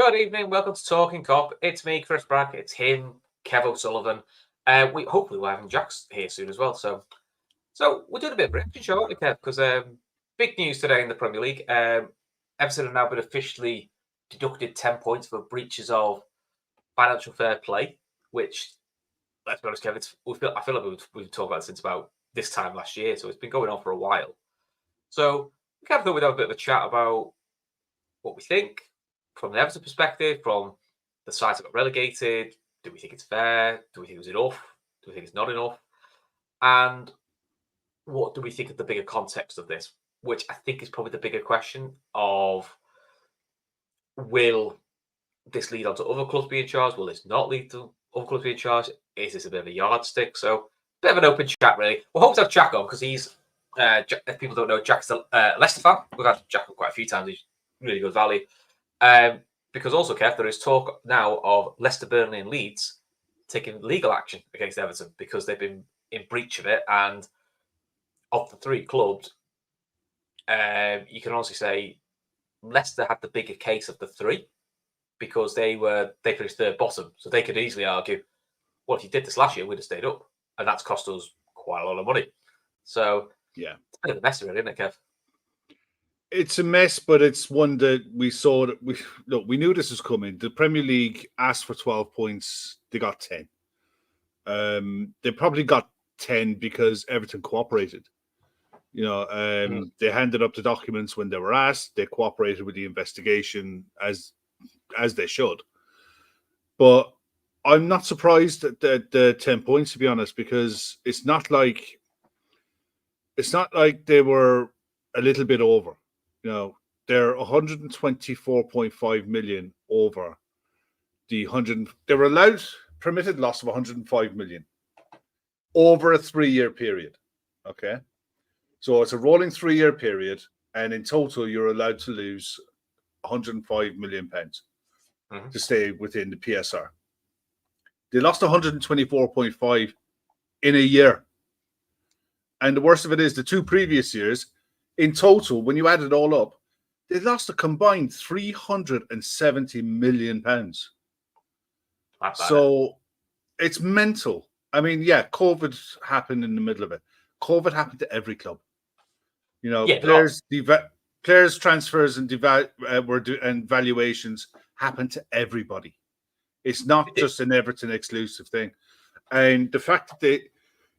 Good evening. Welcome to Talkin Kop. It's me, Chris Bragg. It's him, Kev O'Sullivan. We hopefully we're having Jack's here soon as well. So we're doing a bit of a reaction show, aren't we, Kev? Because big news today in the Premier League. Everton have now been officially deducted 10 points for breaches of financial fair play. Which, let's be honest, Kev, I feel like we've talked about it since about this time last year. So it's been going on for a while. So we kind of thought we'd have a bit of a chat about what we think from the Everton perspective, from the sides that got relegated. Do we think it's fair? Do we think it was enough? Do we think it's not enough? And what do we think of the bigger context of this? Which I think is probably the bigger question of, will this lead on to other clubs being charged? Will this not lead to other clubs being charged? Is this a bit of a yardstick? So, a bit of an open chat, really. We'll hope to have Jack on because he's, if people don't know, Jack's a Leicester fan. We've had Jack on quite a few times. He's really good value. Because also, Kev, there is talk now of Leicester, Burnley, and Leeds taking legal action against Everton because they've been in breach of it. And of the three clubs, you can honestly say Leicester had the bigger case of the three because they finished third bottom, so they could easily argue, well, if you did this last year, we'd have stayed up, and that's cost us quite a lot of money. So yeah, it's a bit of a mess, really, isn't it, Kev? It's a mess, but it's one that we saw that we knew this was coming. The Premier League asked for 12 points. They got 10. They probably got 10 because Everton cooperated. They handed up the documents when they were asked. They cooperated with the investigation as they should. But I'm not surprised at the 10 points, to be honest, because it's not like they were a little bit over. They're 124.5 million over the 100. They were allowed permitted loss of 105 million over a 3-year period. Okay, so it's a rolling 3-year period, and in total, you're allowed to lose 105 million pounds to stay within the PSR. They lost 124.5 in a year, and the worst of it is the 2 previous years. In total, when you add it all up, they lost a combined 370 million pounds. So it's mental. I mean, yeah, COVID happened in the middle of it. COVID happened to every club. Players transfers and valuations happen to everybody. It's not just an Everton exclusive thing. And the fact that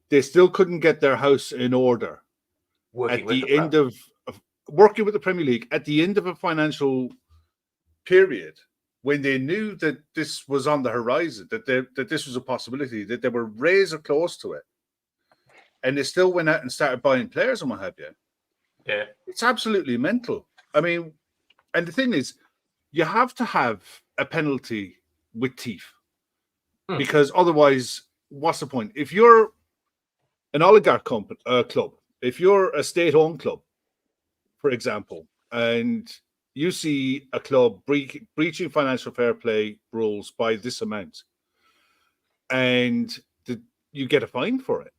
they still couldn't get their house in order working with the Premier League at the end of a financial period, when they knew that this was on the horizon, that this was a possibility, that they were razor close to it, and they still went out and started buying players and what have you. Yeah, it's absolutely mental. I mean, and the thing is, you have to have a penalty with teeth, because otherwise, what's the point? If you're an oligarch club, if you're a state-owned club, for example, and you see a club breaching financial fair play rules by this amount, and you get a fine for it,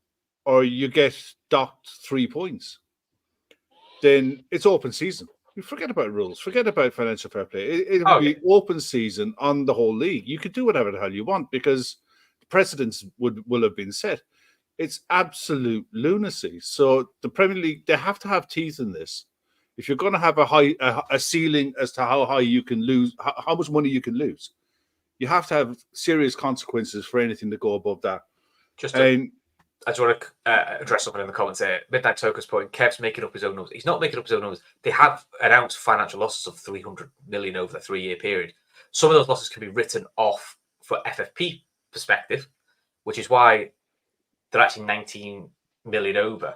or you get docked 3 points, then it's open season. You forget about rules, forget about financial fair play. It will be open season on the whole league. You could do whatever the hell you want because the precedents will have been set. It's absolute lunacy. So the Premier League, they have to have teeth in this. If you're going to have a ceiling as to how high you can lose, how much money you can lose, you have to have serious consequences for anything to go above that. I just want to address something in the comments here. Midnight Toker's point, Kev's making up his own numbers. He's not making up his own numbers. They have announced financial losses of 300 million over the 3-year period. Some of those losses can be written off for FFP perspective, which is why they're actually 19 million over.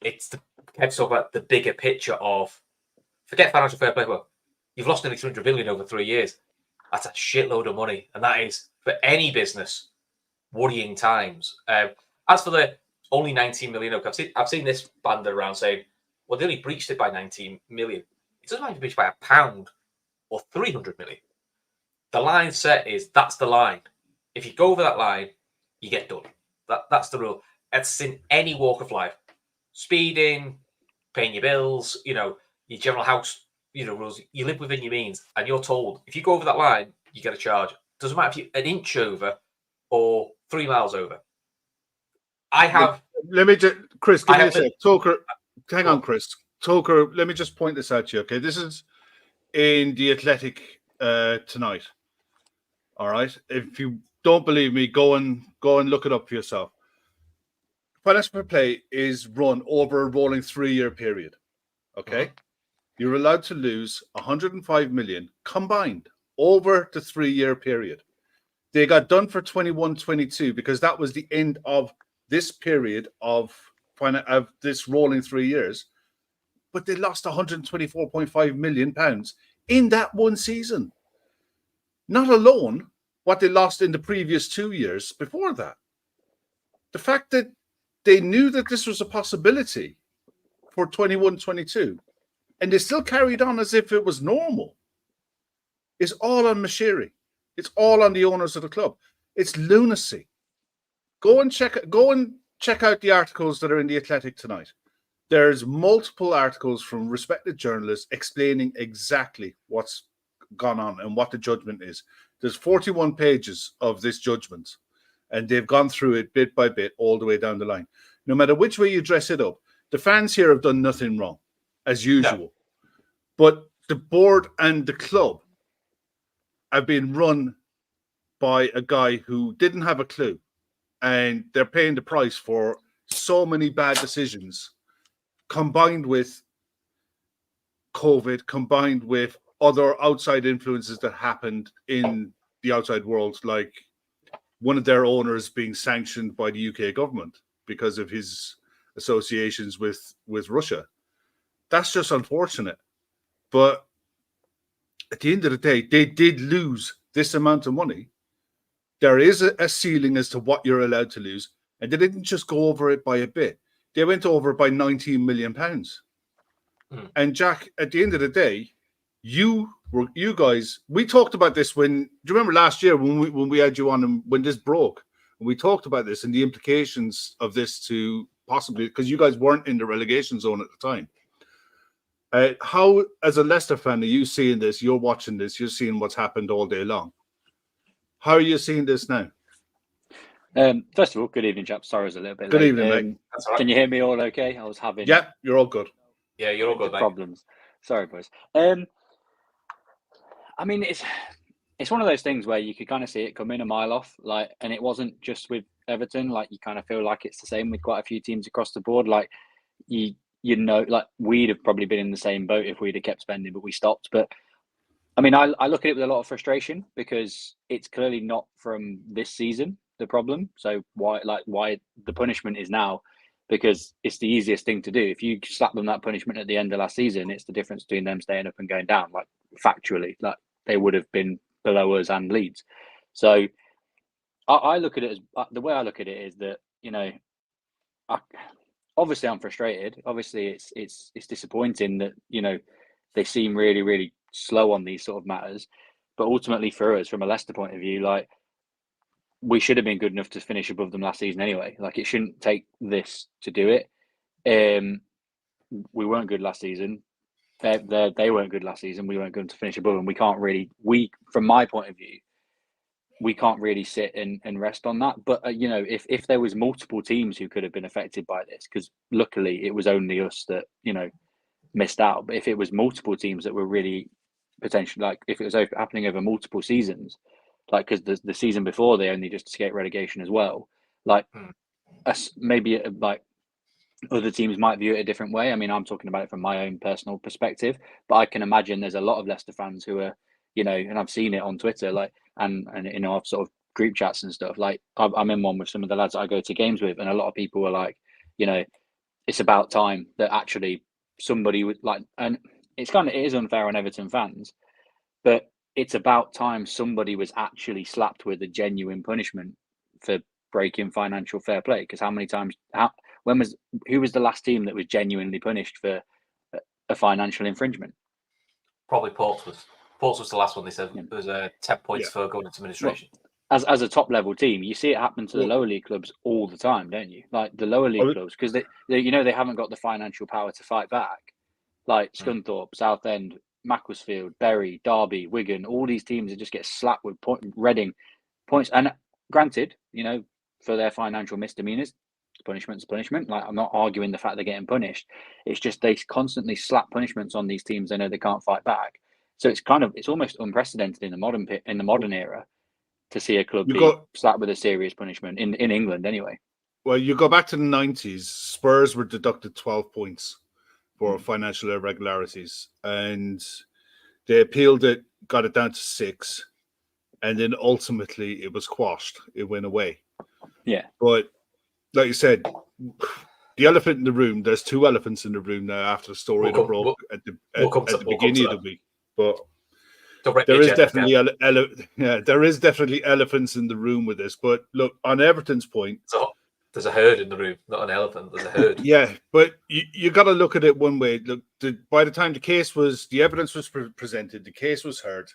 Kev's talking about the bigger picture of, forget financial fair play, well, you've lost nearly 300 million over 3 years. That's a shitload of money. And that is, for any business, worrying times. As for the only 19 million, I've seen this banded around saying, well, they only breached it by 19 million. It doesn't matter if you breach by a pound or 300 million. The line set is, that's the line. If you go over that line, you get done. That's the rule. It's in any walk of life. Speeding, paying your bills, your general house rules. You live within your means, and you're told if you go over that line, you get a charge. Doesn't matter if you're an inch over or 3 miles over. I have. Let me just, Chris, give me a sec. Talker, hang on, on. Chris. Talker, let me just point this out to you. Okay, this is in the Athletic tonight. All right. If you don't believe me, go and look it up for yourself. Financial fair play is run over a rolling 3-year period. Okay. You're allowed to lose 105 million combined over the 3-year period. They got done for 21-22 because that was the end of this period of this rolling 3 years. But they lost 124.5 million pounds in that one season. Not alone what they lost in the previous 2 years before that. The fact that they knew that this was a possibility for 21-22, and they still carried on as if it was normal, is all on Mashiri. It's all on the owners of the club. It's lunacy. Go and check out the articles that are in the Athletic tonight. There's multiple articles from respected journalists explaining exactly what's gone on and what the judgment is. There's 41 pages of this judgment, and they've gone through it bit by bit all the way down the line. No matter which way you dress it up, the fans here have done nothing wrong, as usual. No. But the board and the club have been run by a guy who didn't have a clue, and they're paying the price for so many bad decisions, combined with COVID, combined with other outside influences that happened in the outside world, like one of their owners being sanctioned by the UK government because of his associations with Russia. That's just unfortunate. But at the end of the day, they did lose this amount of money. There is a ceiling as to what you're allowed to lose, and they didn't just go over it by a bit. They went over it by 19 million pounds. And Jack, at the end of the day, you guys, we talked about this do you remember last year when we had you on and when this broke? And we talked about this and the implications of this to possibly, because you guys weren't in the relegation zone at the time. How, as a Leicester fan, are you seeing this? You're watching this. You're seeing what's happened all day long. How are you seeing this now? First of all, good evening, chaps. Sorry, I was a little bit good late. Evening, mate. That's all right. Can you hear me all okay? I was having... Yeah, you're all good. Yeah, you're all good, mate. Problems. Sorry, boys. I mean, it's one of those things where you could kind of see it coming a mile off, like, and it wasn't just with Everton. Like, you kind of feel like it's the same with quite a few teams across the board. Like, you know, like we'd have probably been in the same boat if we'd have kept spending, but we stopped. But I mean, I look at it with a lot of frustration because it's clearly not from this season the problem. So why the punishment is now? Because it's the easiest thing to do. If you slap them that punishment at the end of last season, it's the difference between them staying up and going down. Like, factually, like they would have been below us and Leeds. So I look at it as the way I look at it is that, you know, obviously I'm frustrated. Obviously it's disappointing that, you know, they seem really, really slow on these sort of matters. But ultimately for us, from a Leicester point of view, like, we should have been good enough to finish above them last season anyway. Like, it shouldn't take this to do it. We weren't good last season. They weren't good last season. We weren't good to finish above them. From my point of view, we can't really sit and rest on that. But, you know, if there was multiple teams who could have been affected by this, because luckily it was only us that, you know, missed out. But if it was multiple teams that were really potentially, like, if it was happening over multiple seasons, like, because the season before they only just escaped relegation as well, like, maybe like other teams might view it a different way. I mean, I'm talking about it from my own personal perspective, but I can imagine there's a lot of Leicester fans who are, you know, and I've seen it on Twitter, like, and you know, I've sort of group chats and stuff. Like, I'm in one with some of the lads that I go to games with, and a lot of people were like, you know, it's about time that actually somebody would, like, and it is unfair on Everton fans, but it's about time somebody was actually slapped with a genuine punishment for breaking financial fair play. Because how many times, who was the last team that was genuinely punished for a financial infringement? Probably Portsmouth. Portsmouth was the last one. They said it was 10 points for going into administration. Well, as a top level team, you see it happen to the lower league clubs all the time, don't you? Like the lower league clubs, because they you know, they haven't got the financial power to fight back. Like Scunthorpe, Southend, Macclesfield, Bury, Derby, Wigan, all these teams that just get slapped with Reading points. And granted, for their financial misdemeanors, punishment's punishment. Like, I'm not arguing the fact they're getting punished. It's just they constantly slap punishments on these teams they know they can't fight back. So it's almost unprecedented in the modern era to see a club be slapped with a serious punishment in England anyway. Well, you go back to the 90s, Spurs were deducted 12 points for financial irregularities, and they appealed it, got it down to 6, and then ultimately it was quashed. It went away. Yeah. But like you said, the elephant in the room, there's 2 elephants in the room now after the story that broke at the beginning of the week. But there is definitely there is definitely elephants in the room with this. But look, on Everton's point, there's a herd in the room, not an elephant. There's a herd. Yeah, but you got to look at it one way. Look, by the time the evidence was presented, the case was heard.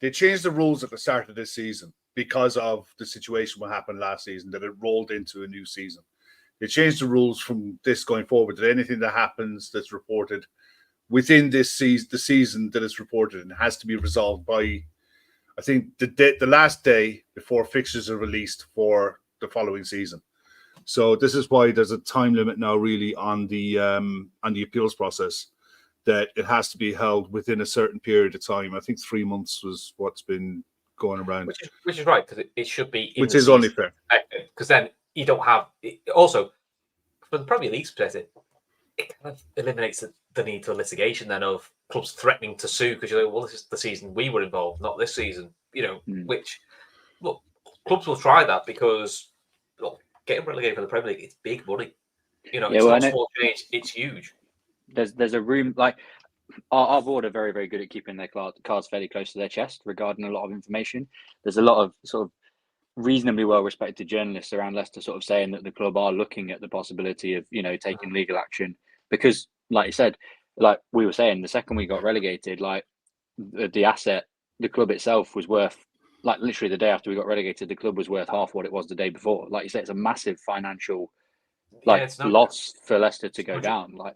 They changed the rules at the start of this season because of the situation what happened last season, that it rolled into a new season. They changed the rules from this going forward, that anything that happens that's reported within this season, the season that is reported, and has to be resolved by, I think, the last day before fixtures are released for the following season. So this is why there's a time limit now, really, on the appeals process, that it has to be held within a certain period of time. I think 3 months was what's been going around, which is right, because it should be. Which is only fair, because then you don't have. Also, from the Premier League's perspective, it kind of eliminates the need for litigation then of clubs threatening to sue because you're like, well, this is the season we were involved, not this season. Which, look, clubs will try that because, look, getting relegated for the Premier League, it's big money. It's not small change; it's huge. There's a room, like, our board are very, very good at keeping their cards fairly close to their chest regarding a lot of information. There's a lot of sort of reasonably well-respected journalists around Leicester sort of saying that the club are looking at the possibility of, taking legal action because, like you said, like we were saying, the second we got relegated, like the asset, the club itself was worth, like, literally the day after we got relegated, the club was worth half what it was the day before. Like you said, it's a massive financial loss for Leicester to go down. Like,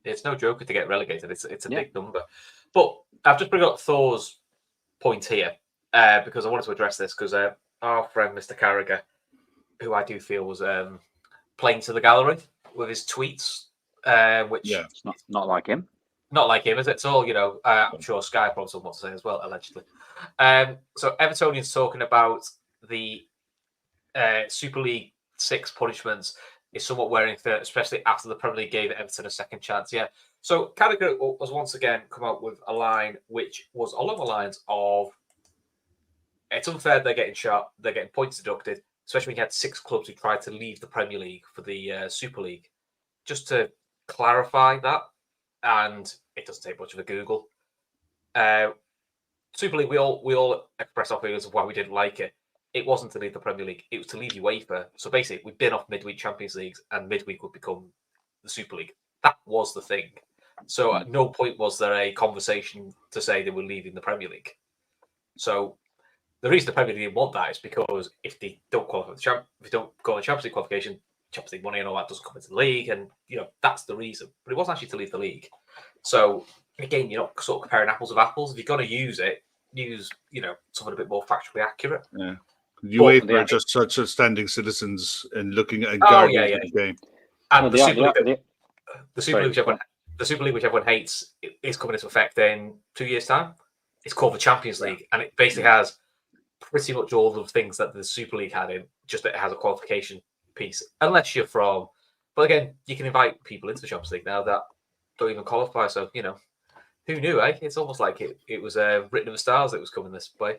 it's no joke to get relegated. It's a big number. But I've just brought up Thor's point here because I wanted to address this because our friend Mr. Carragher, who I do feel was playing to the gallery with his tweets, which it's not like him. Not like him, is it? It's all, I'm sure Sky probably wants to say as well, allegedly. So Evertonians talking about the Super League 6 punishments is somewhat wearing thin, especially after the Premier League gave Everton a second chance. Yeah. So Carragher was once again come out with a line which was along the lines of, it's unfair they're getting shot, they're getting points deducted, especially when you had 6 clubs who tried to leave the Premier League for the Super League. Just to clarify that, and it doesn't take much of a Google. Super League, we all express our feelings of why we didn't like it. It wasn't to leave the Premier League; it was to leave UEFA. So basically, we've been off midweek Champions Leagues, and midweek would become the Super League. That was the thing. So at no point was there a conversation to say they were leaving the Premier League. So the reason the Premier League didn't want that is because if they don't qualify if they don't go on the Champions League qualification, Champions League money and all that doesn't come into the league, and that's the reason. But it wasn't actually to leave the league. So again, you're not sort of comparing apples with apples. If you're going to use it, use something a bit more factually accurate. Yeah, UEFA are just such a standing citizens and looking at guardians of the game. And the Super League, which everyone hates, is coming into effect in 2 years' time. It's called the Champions League, and it basically has pretty much all the things that the Super League had in, just that it has a qualification piece. Unless you're from, but again, you can invite people into the Champions League now that don't even qualify. So who knew? It's almost like it was written in the stars that it was coming this way.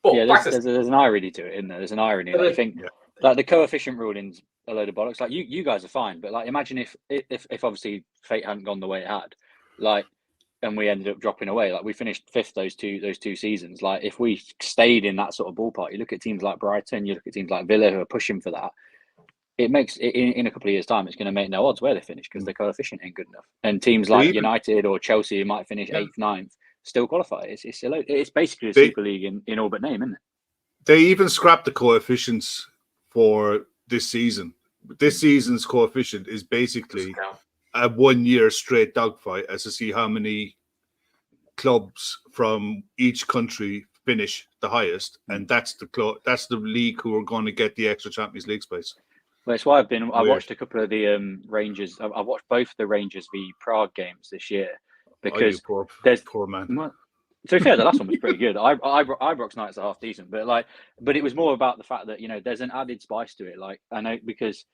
But there's an irony to it, isn't there? There's an irony. Like, you think like the coefficient ruling's a load of bollocks. Like you guys are fine, but like imagine if obviously fate hadn't gone the way it had, like, and we ended up dropping away. Like we finished 5th those two seasons. Like if we stayed in that sort of ballpark, you look at teams like Brighton, you look at teams like Villa who are pushing for that. It makes in a couple of years' time, it's going to make no odds where they finish because their coefficient ain't good enough. And teams like United or Chelsea who might finish 8th, 9th still qualify. It's basically a Super League in all but name, isn't it? They even scrapped the coefficients for this season. This season's coefficient is basically a 1 year straight dogfight as to see how many clubs from each country finish the highest, and that's the league who are going to get the extra Champions League space. Well, that's why I watched a couple of the Rangers. I watched both the Rangers v Prague games this year because there's poor man. Well, to be fair, the last one was pretty good. Ibrox nights are half decent, but it was more about the fact that there's an added spice to it. Like I know because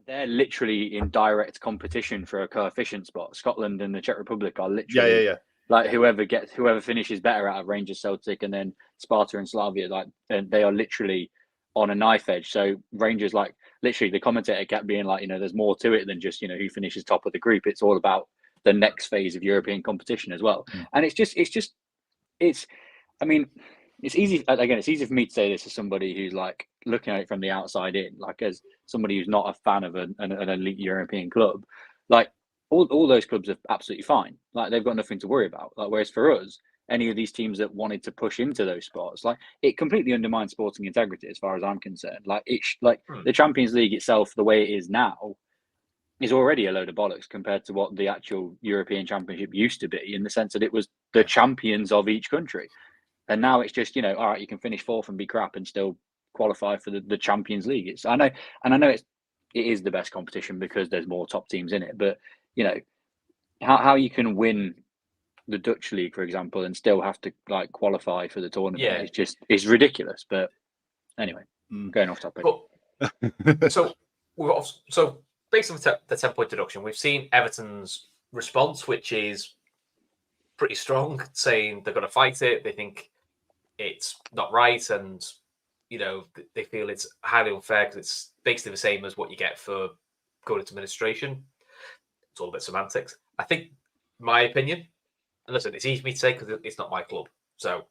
they're literally in direct competition for a coefficient spot. Scotland and the Czech Republic are literally like whoever finishes better out of Rangers, Celtic, and then Sparta and Slavia. Like and they are literally on a knife edge. So Rangers, like literally, the commentator kept being like, there's more to it than just who finishes top of the group. It's all about the next phase of European competition as well. And it's easy. Again, it's easy for me to say this as somebody who's like looking at it from the outside in, like as somebody who's not a fan of an elite European club. Like all those clubs are absolutely fine. Like they've got nothing to worry about. Like whereas for us, any of these teams that wanted to push into those spots, like it completely undermines sporting integrity as far as I'm concerned. Like the Champions League itself, the way it is now, is already a load of bollocks compared to what the actual European Championship used to be, in the sense that it was the champions of each country. And now it's just, all right, you can finish fourth and be crap and still qualify for the Champions League. I know it is the best competition because there's more top teams in it. But, how you can win the Dutch league, for example, and still have to like qualify for the tournament it's ridiculous. But anyway, going off topic. So based on the 10-point deduction, we've seen Everton's response, which is pretty strong, saying they're going to fight it. They think it's not right, and they feel it's highly unfair because it's basically the same as what you get for going into administration. It's all a bit semantics. I think, my opinion, and listen, it's easy for me to say because it's not my club. So,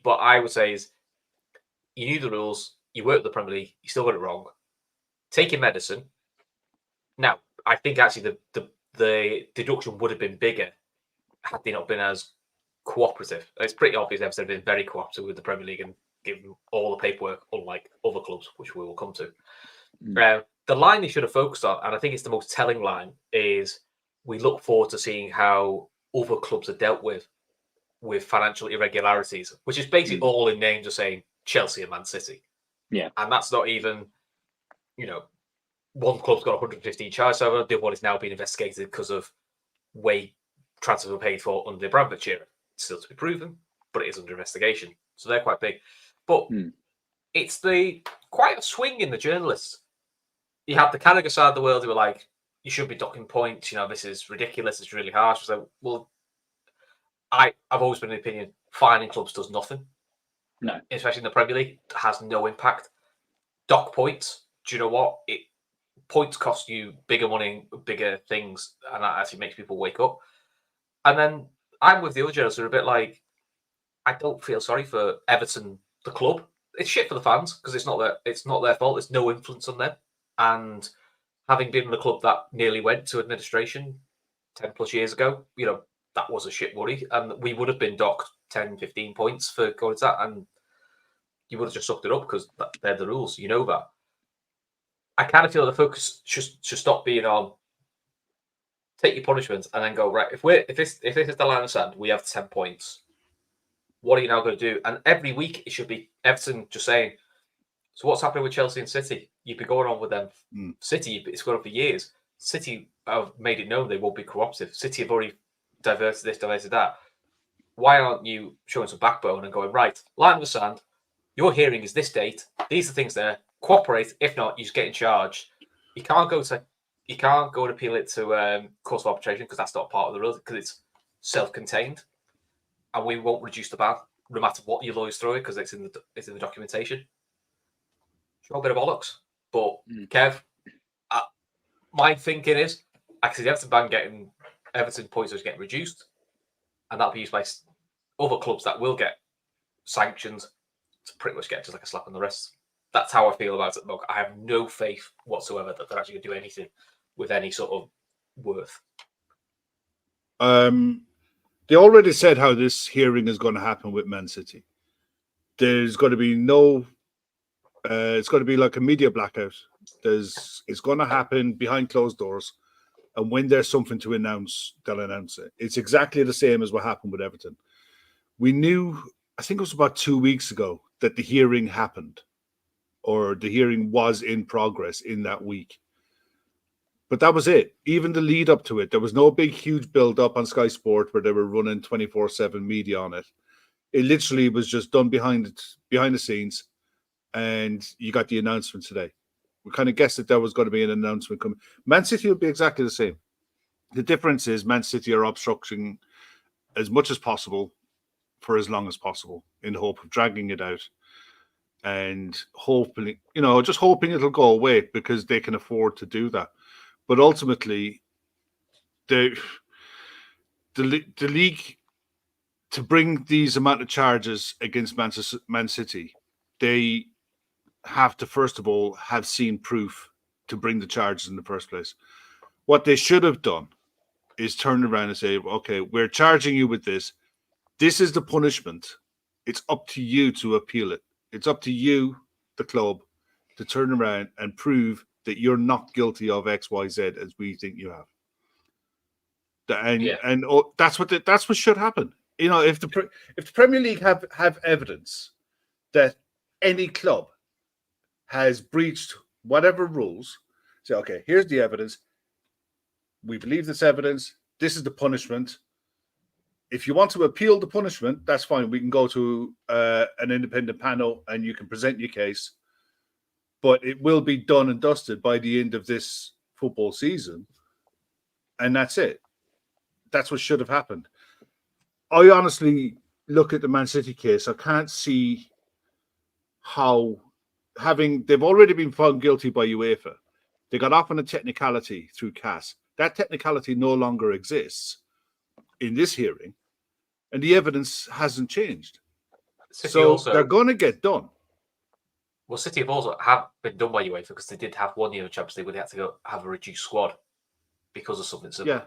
but I would say is you knew the rules, you worked with the Premier League, you still got it wrong. Take your medicine. Now, I think actually the deduction would have been bigger had they not been as cooperative. It's pretty obvious Everton have been very cooperative with the Premier League and given all the paperwork, unlike other clubs, which we will come to. The line they should have focused on, and I think it's the most telling line, is we look forward to seeing how other clubs are dealt with financial irregularities, which is basically all in names of saying Chelsea and Man City. Yeah. And that's not even, one club's got 115 charges over, the other one is now being investigated because of way transfers were paid for under the Abramovich era. It's still to be proven, but it is under investigation. So they're quite big. But it's quite a swing in the journalists. You have the Carragher side of the world who are like, you should be docking points, this is ridiculous, it's really harsh. So, well, I've always been of the opinion, fining clubs does nothing. No. Especially in the Premier League, it has no impact. Dock points, do you know what? Points cost you bigger money, bigger things, and that actually makes people wake up. And then I'm with the other journalists who are a bit like, I don't feel sorry for Everton, the club. It's shit for the fans because it's not their fault. There's no influence on them. And having been in the club that nearly went to administration 10 plus years ago, that was a shit worry. And we would have been docked 10, 15 points for going to that. And you would have just sucked it up because they're the rules. You know that. I kind of feel the focus should stop being on take your punishment and then go, right, if this is the line of sand, we have 10 points. What are you now going to do? And every week it should be Everton just saying, so what's happening with Chelsea and City? You've been going on with them. City, it's gone on for years. City have made it known they won't be cooperative. City have already diverted this, diverted that. Why aren't you showing some backbone and going, right, line of the sand, your hearing is this date, these are things there, cooperate. If not, you just get in charge. You can't go and appeal it to court of arbitration because that's not part of the rules because it's self-contained, and we won't reduce the ban no matter what your lawyers throw it because it's in the documentation. Sure, a bit of bollocks, but Kev, my thinking is I can see the Everton ban Everton points are getting reduced, and that'll be used by other clubs that will get sanctions to pretty much get just like a slap on the wrist. That's how I feel about it. Look, I have no faith whatsoever that they're actually going to do anything with any sort of worth. They already said how this hearing is going to happen with Man City. There's going to be it's going to be like a media blackout. It's going to happen behind closed doors. And when there's something to announce, they'll announce it. It's exactly the same as what happened with Everton. We knew, I think it was about 2 weeks ago, that the hearing happened, or the hearing was in progress in that week. But that was it. Even the lead up to it, there was no big, huge build up on Sky Sport where they were running 24/7 media on it. It literally was just done behind the scenes, and you got the announcement today. We kind of guessed that there was going to be an announcement coming. Man City will be exactly the same. The difference is Man City are obstructing as much as possible for as long as possible in the hope of dragging it out and hoping, just hoping it'll go away because they can afford to do that. But ultimately, the league, to bring these amount of charges against Man City, they have to, first of all, have seen proof to bring the charges in the first place. What they should have done is turn around and say, okay, we're charging you with this. This is the punishment. It's up to you to appeal it. It's up to you, the club, to turn around and prove that you're not guilty of X, Y, Z as we think you have. And that's what should happen. If the Premier League have evidence that any club has breached whatever rules, say, okay, here's the evidence. We believe this evidence. This is the punishment. If you want to appeal the punishment, that's fine. We can go to an independent panel and you can present your case. But it will be done and dusted by the end of this football season. And that's it. That's what should have happened. I honestly look at the Man City case. I can't see how they've already been found guilty by UEFA. They got off on a technicality through CAS. That technicality no longer exists in this hearing, and the evidence hasn't changed. So they're going to get done. Well, City have also been done by UEFA because they did have 1 year of Champions League where they had to go have a reduced squad because of something simple. Yeah.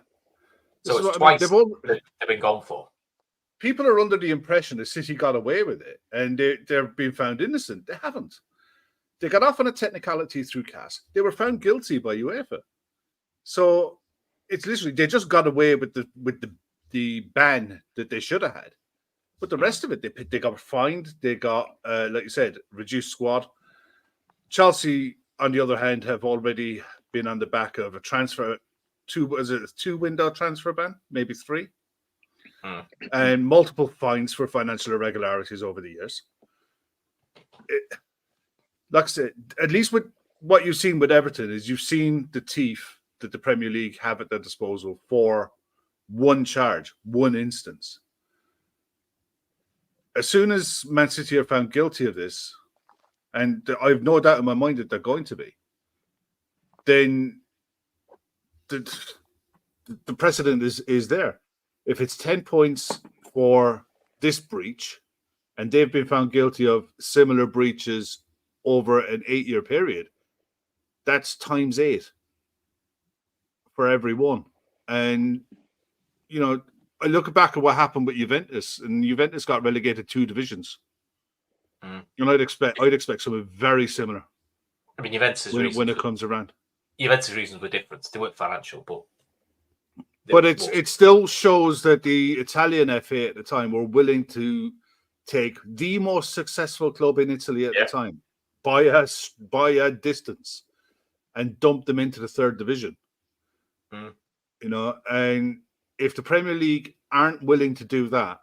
So it's twice they've been gone for. People are under the impression that City got away with it and they're being found innocent. They haven't. They got off on a technicality through CAS. They were found guilty by UEFA. So it's literally they just got away with the ban that they should have had. But the rest of it, they got fined. They got, like you said, reduced squad. Chelsea, on the other hand, have already been on the back of a transfer. Two window transfer ban, maybe 3, and multiple fines for financial irregularities over the years. Like I said, at least with what you've seen with Everton is you've seen the teeth that the Premier League have at their disposal for one charge, one instance. As soon as Man City are found guilty of this, and I have no doubt in my mind that they're going to be, then the precedent is there. If it's 10 points for this breach, and they've been found guilty of similar breaches over an 8-year period, that's times 8 for every one. And, I look back at what happened with Juventus, and Juventus got relegated 2 divisions. And I'd expect something very similar. I mean, Juventus when it comes around. Juventus' reasons were different. They weren't financial, but it still shows that the Italian FA at the time were willing to take the most successful club in Italy at the time by a distance and dump them into the 3rd division. And if the Premier League aren't willing to do that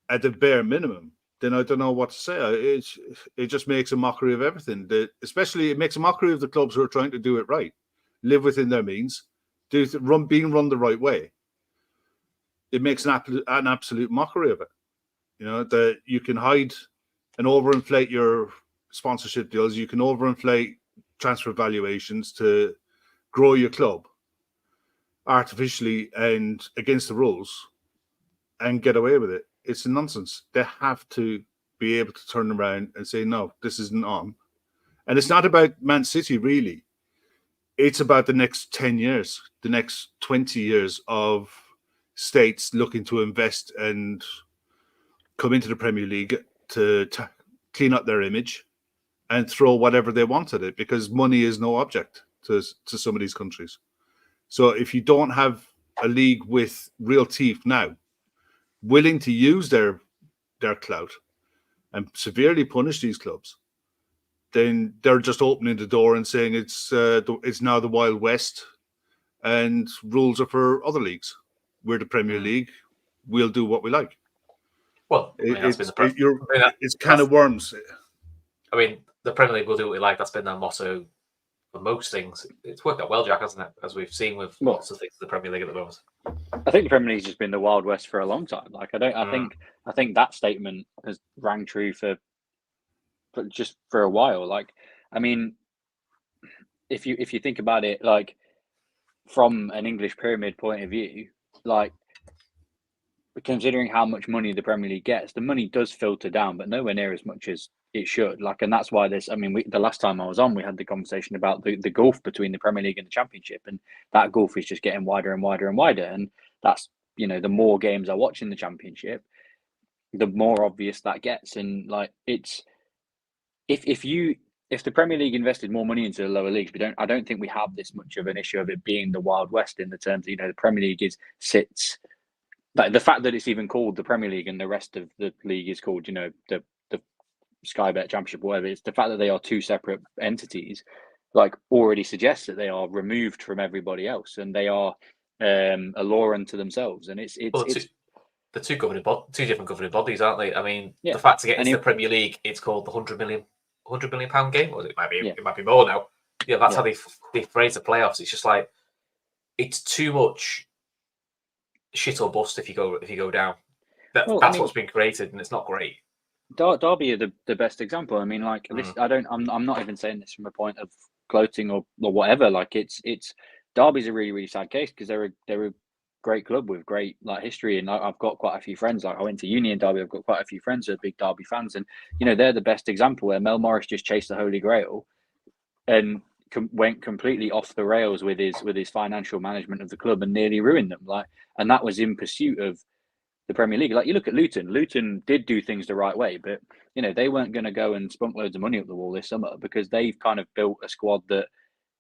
at the bare minimum, then I don't know what to say. It just makes a mockery of everything. Especially, it makes a mockery of the clubs who are trying to do it right, live within their means, being run the right way. It makes an absolute mockery of it. That you can hide and overinflate your sponsorship deals. You can overinflate transfer valuations to grow your club artificially and against the rules and get away with it. It's nonsense. They have to be able to turn around and say, no, this isn't on. And it's not about Man City, really. It's about the next 10 years, the next 20 years of states looking to invest and come into the Premier League to clean up their image and throw whatever they want at it, because money is no object to some of these countries. So if you don't have a league with real teeth now, willing to use their clout and severely punish these clubs, then they're just opening the door and saying it's now the Wild West, and rules are for other leagues. We're the Premier League. We'll do what we like. Well, I mean, it's kind of worms. I mean, the Premier League will do what we like. That's been their motto for most things. It's worked out well, Jack, hasn't it? As we've seen with lots of things in the Premier League at the moment. I think the Premier League's just been the Wild West for a long time. Like, I think that statement has rang true for just for a while. Like, I mean, if you think about it, like from an English pyramid point of view, like considering how much money the Premier League gets, the money does filter down, but nowhere near as much as it should. Like, and that's why this. I mean, the last time I was on, we had the conversation about the gulf between the Premier League and the Championship, and that gulf is just getting wider and wider and wider. And that's, you know, the more games I watch in the Championship, the more obvious that gets. And like, it's if the Premier League invested more money into the lower leagues, I don't think we have this much of an issue of it being the Wild West in the terms of, you know, the Premier League sits. Like the fact that it's even called the Premier League and the rest of the league is called, you know, the Sky Bet Championship, whatever. It's the fact that they are two separate entities, like, already suggests that they are removed from everybody else and they are a law unto themselves. And it's the two different governing bodies, aren't they? I mean, the fact to get into the Premier League, it's called the £100 million game, or it might be more now. Yeah, that's how they phrase the playoffs. It's just like, it's too much shit or bust if you go down. That's what's been created, and it's not great. Derby are the best example. I mean, like this. I'm not even saying this from a point of gloating or whatever. Like it's Derby's a really, really sad case because they're a great club with great like history, and I've got quite a few friends. Like I went to uni in Derby. I've got quite a few friends who are big Derby fans, and you know they're the best example where Mel Morris just chased the Holy Grail and went completely off the rails with his financial management of the club and nearly ruined them. Like, and that was in pursuit of the Premier League. Like you look at Luton. Luton did do things the right way, but you know they weren't going to go and spunk loads of money up the wall this summer because they've kind of built a squad that,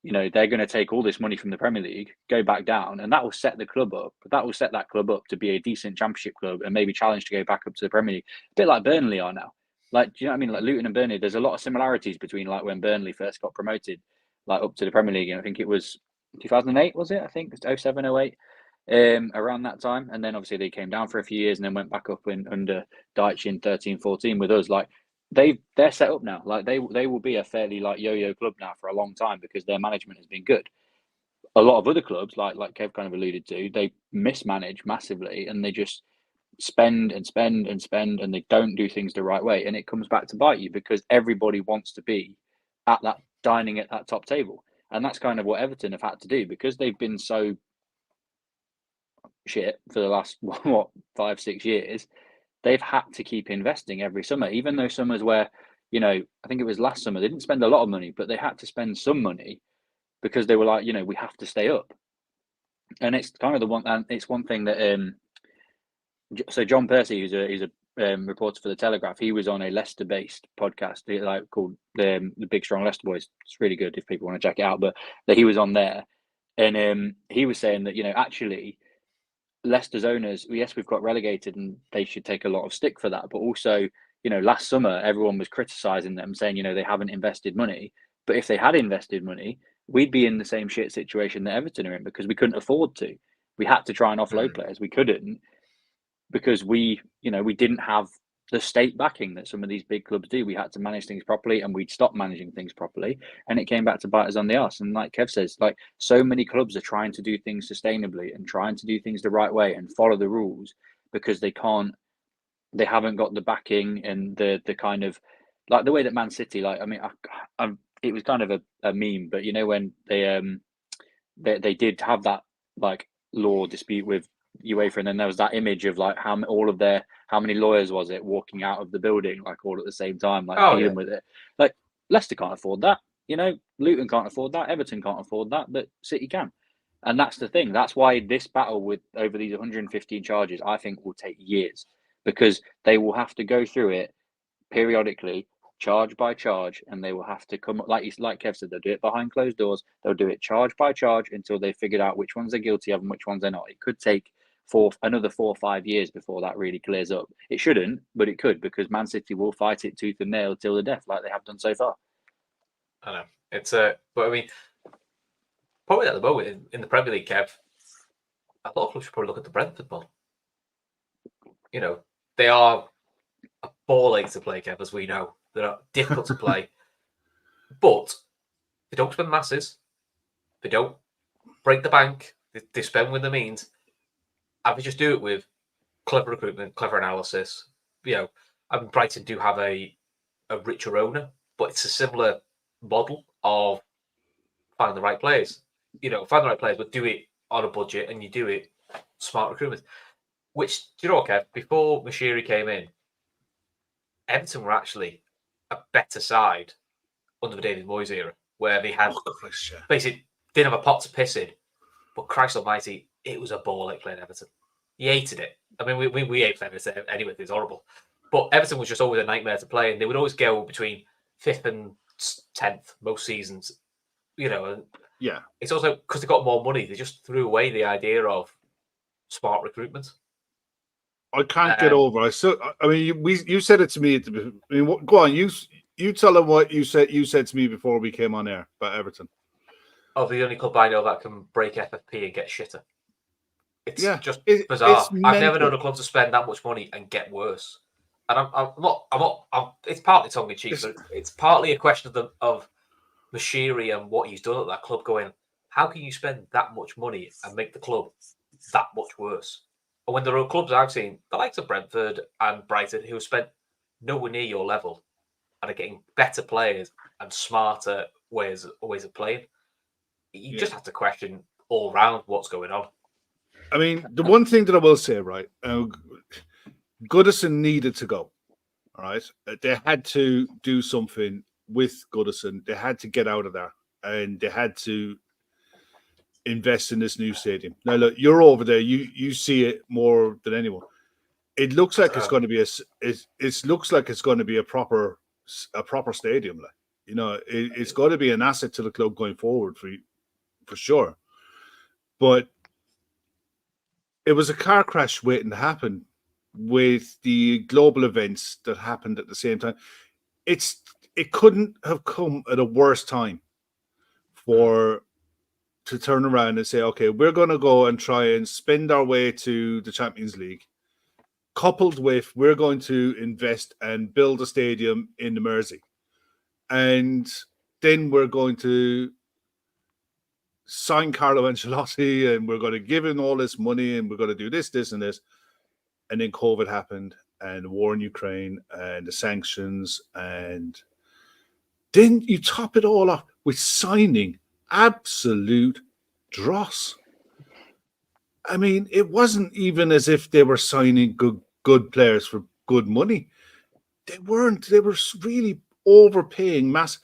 you know, they're going to take all this money from the Premier League, go back down, and that will set the club up. That will set that club up to be a decent Championship club and maybe challenge to go back up to the Premier League, a bit like Burnley are now. Like, do you know what I mean? Like Luton and Burnley, there's a lot of similarities between like when Burnley first got promoted, like up to the Premier League, and I think it was 2008, was it? I think it was 07, 08. Around that time, and then obviously they came down for a few years and then went back up under Deitch in 13-14 with us. Like they're set up now. Like they will be a fairly like yo-yo club now for a long time because their management has been good. A lot of other clubs, like Kev kind of alluded to, they mismanage massively and they just spend and spend and spend and they don't do things the right way, and it comes back to bite you because everybody wants to be at that dining at that top table, and that's kind of what Everton have had to do because they've been so shit for the last 5-6 years. They've had to keep investing every summer, even though summers where, you know, I think it was last summer, they didn't spend a lot of money, but they had to spend some money because they were like, you know, we have to stay up. And it's kind of one thing that so John Percy, who's a reporter for the Telegraph, he was on a Leicester based podcast like called the Big Strong Leicester Boys. It's really good if people want to check it out, but that he was on there and he was saying that, you know, actually Leicester's owners, yes, we've got relegated and they should take a lot of stick for that. But also, you know, last summer, everyone was criticising them, saying, you know, they haven't invested money. But if they had invested money, we'd be in the same shit situation that Everton are in because we couldn't afford to. We had to try and offload players. We couldn't because we didn't have the state backing that some of these big clubs do. We had to manage things properly and we'd stopped managing things properly. And it came back to bite us on the arse. And like Kev says, like so many clubs are trying to do things sustainably and trying to do things the right way and follow the rules because they haven't got the backing and the kind of like the way that Man City, like, I mean, it was kind of a meme, but you know, when they did have that like law dispute with UEFA, and then there was that image of like how many lawyers was it walking out of the building like all at the same time, like dealing with it. Like Leicester can't afford that, you know, Luton can't afford that, Everton can't afford that, but City can. And that's the thing. That's why this battle with over these 115 charges, I think, will take years because they will have to go through it periodically, charge by charge, and they will have to come like Kev said, they'll do it behind closed doors. They'll do it charge by charge until they figured out which ones they're guilty of and which ones they're not. It could take another 4 or 5 years before that really clears up. It shouldn't, but it could, because Man City will fight it tooth and nail till the death, like they have done so far. I know it's but I mean, probably at the moment in the Premier League, Kev, a lot of clubs should probably look at the Brentford model. You know, they are a ball ache to play, Kev, as we know. They're difficult to play, but they don't spend masses. They don't break the bank. They spend with the means, and they just do it with clever recruitment, clever analysis. You know, I mean, Brighton do have a richer owner, but it's a similar model of find the right players. You know, find the right players, but do it on a budget, and you do it smart recruitment. Which, do you know what, Kev? Before Mashiri came in, Everton were actually a better side under the David Moyes era, where they had basically didn't have a pot to piss in, but Christ Almighty, it was a ball ache playing Everton. He hated it. I mean, we hate Everton anyway; it's horrible. But Everton was just always a nightmare to play, and they would always go between 5th and 10th most seasons. You know, and yeah, it's also because they got more money. They just threw away the idea of smart recruitment. I can't get over. I mean, you said it to me. Go on. You tell them what you said. You said to me before we came on air about Everton. Oh, the only club I know that can break FFP and get shitter. It's just bizarre. I've never known a club to spend that much money and get worse. And I'm not. It's partly tongue in cheek, but it's partly a question of Mashiri and what he's done at that club. Going, how can you spend that much money and make the club that much worse? And when there are clubs I've seen, the likes of Brentford and Brighton, who have spent nowhere near your level and are getting better players and smarter ways of playing, you just have to question all round what's going on. I mean, the one thing that I will say, right, Goodison needed to go. All right, they had to do something with Goodison. They had to get out of there, and they had to invest in this new stadium. Now, look, you're over there. You see it more than anyone. It looks like it's going to be it looks like it's going to be a proper stadium. Like, you know, it's going to be an asset to the club going forward for sure. But it was a car crash waiting to happen with the global events that happened at the same time. It couldn't have come at a worse time to turn around and say, okay, we're going to go and try and spend our way to the Champions League, coupled with we're going to invest and build a stadium in the Mersey. And then we're going to sign Carlo Ancelotti and we're going to give him all this money and we're going to do this, this, and this. And then COVID happened and the war in Ukraine and the sanctions. And then you top it all up with signing absolute dross. I mean, it wasn't even as if they were signing good players for good money. They weren't. They were really overpaying mass.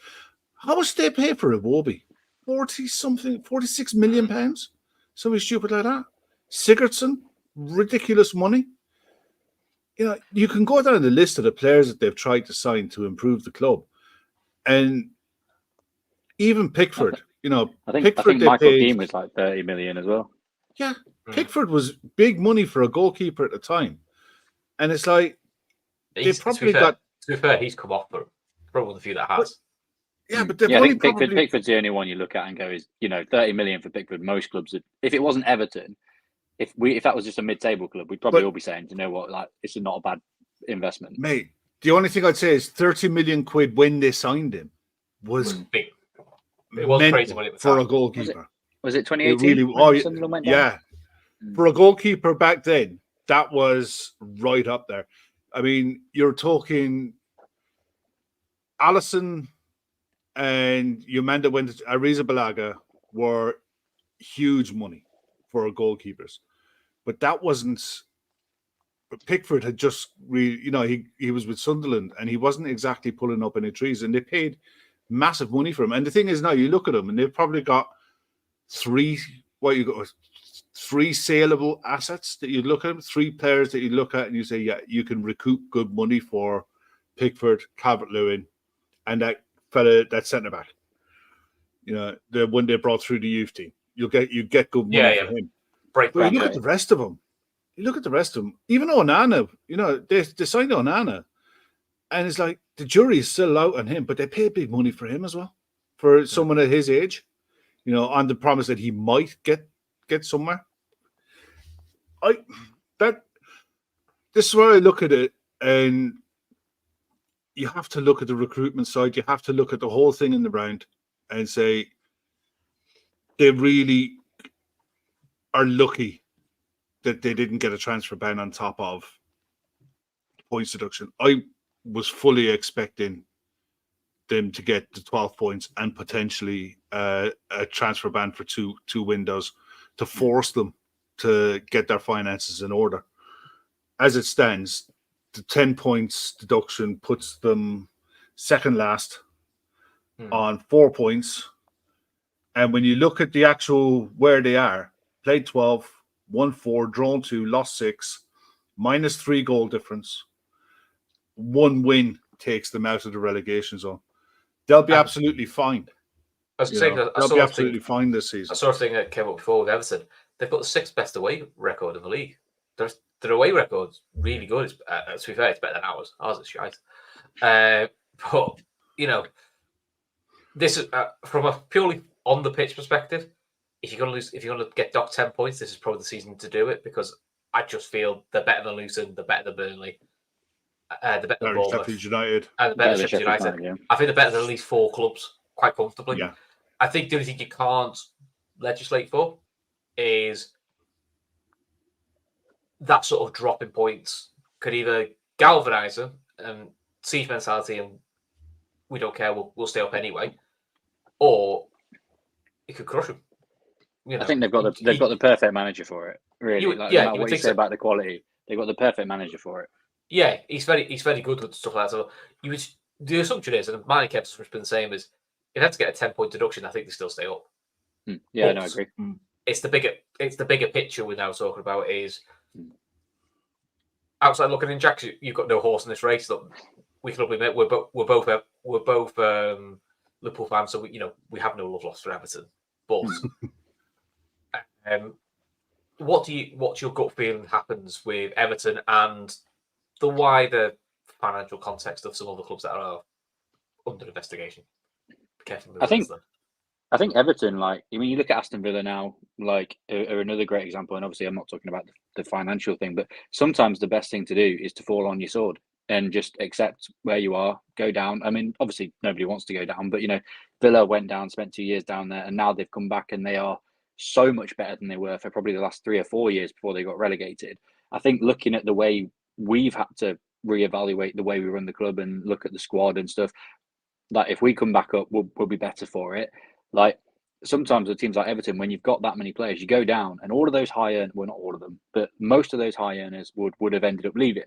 How much did they pay for Iwobi? 46 million pounds? Something stupid like that. Sigurdsson, ridiculous money. You know, you can go down the list of the players that they've tried to sign to improve the club. And even Pickford, you know, I think Michael Keane was like 30 million as well. Yeah, Pickford was big money for a goalkeeper at the time. And it's like, they probably got... To be fair, he's come off for probably one of the few that has. Yeah, but I think Pickford's the only one you look at and go, is, you know, 30 million for Pickford. Most clubs, if it wasn't Everton, if that was just a mid-table club, we'd probably all be saying, you know what, like, it's not a bad investment. Mate, the only thing I'd say is 30 million quid when they signed him was big. It was crazy when it was for a goalkeeper. Was it 2018? Yeah. For a goalkeeper back then, that was right up there. I mean, you're talking Alisson and Yomanda Arrizabalaga were huge money for goalkeepers. But that wasn't... Pickford had just really, you know, he was with Sunderland and he wasn't exactly pulling up any trees, and they paid massive money for him. And the thing is, now you look at them and they've probably got three saleable assets that you look at, 3 players that you look at and you say, yeah, you can recoup good money for Pickford, Calvert-Lewin, and that fella, that centre back, the one they brought through the youth team, you get good money for him. But you look at the rest of them. Even Onana, they signed Onana, and it's like the jury is still out on him, but they pay big money for him as well, for someone at his age, on the promise that he might get somewhere. This is where I look at it, and you have to look at the recruitment side. You have to look at the whole thing in the round and say they really are lucky that they didn't get a transfer ban on top of points deduction. I was fully expecting them to get the 12 points and potentially a transfer ban for two windows to force them to get their finances in order. As it stands, the 10 points deduction puts them second last on 4 points. And when you look at the actual where they are, played 12, won 4, drawn 2, lost 6, -3 goal difference. 1 win takes them out of the relegation zone. They'll be absolutely fine. They'll be absolutely fine this season. I saw a thing that came up before with Everton. They've got the 6th best away record in the league. Their away record's really good. To be fair, it's better than ours. Ours is shite. But this is from a purely on the pitch perspective. If you're going to get docked 10 points, this is probably the season to do it, because I just feel they're better than Luton, they're better than Burnley, they're better than Bournemouth, Sheffield United, and they're better than Sheffield United. Yeah. I think they're better than at least 4 clubs quite comfortably. Yeah. I think the only thing you can't legislate for is that sort of drop in points could either galvanise them and siege mentality and we don't care, we'll stay up anyway, or it could crush them. I think they've got the perfect manager for it. Really, no matter what you say about the quality, they've got the perfect manager for it. Yeah, he's very good with stuff like that. So the assumption is, and Manny Kev's been the same, is if they have to get a 10-point deduction, I think they still stay up. Yeah, no, I agree. It's the bigger picture we're now talking about is outside looking in. Jack, you've got no horse in this race. Look, we can admit we're both Liverpool fans, so we have no love lost for Everton. But what's your gut feeling happens with Everton and the wider financial context of some other clubs that are under investigation? I think Everton, you look at Aston Villa now, are another great example. And obviously, I'm not talking about the financial thing, but sometimes the best thing to do is to fall on your sword and just accept where you are, go down. I mean, obviously, nobody wants to go down, but Villa went down, spent 2 years down there, and now they've come back and they are so much better than they were for probably the last 3 or 4 years before they got relegated. I think looking at the way we've had to reevaluate the way we run the club and look at the squad and stuff, if we come back up, we'll be better for it. Sometimes with teams like Everton, when you've got that many players, you go down, and all of those high earners, well, not all of them, but most of those high earners would have ended up leaving.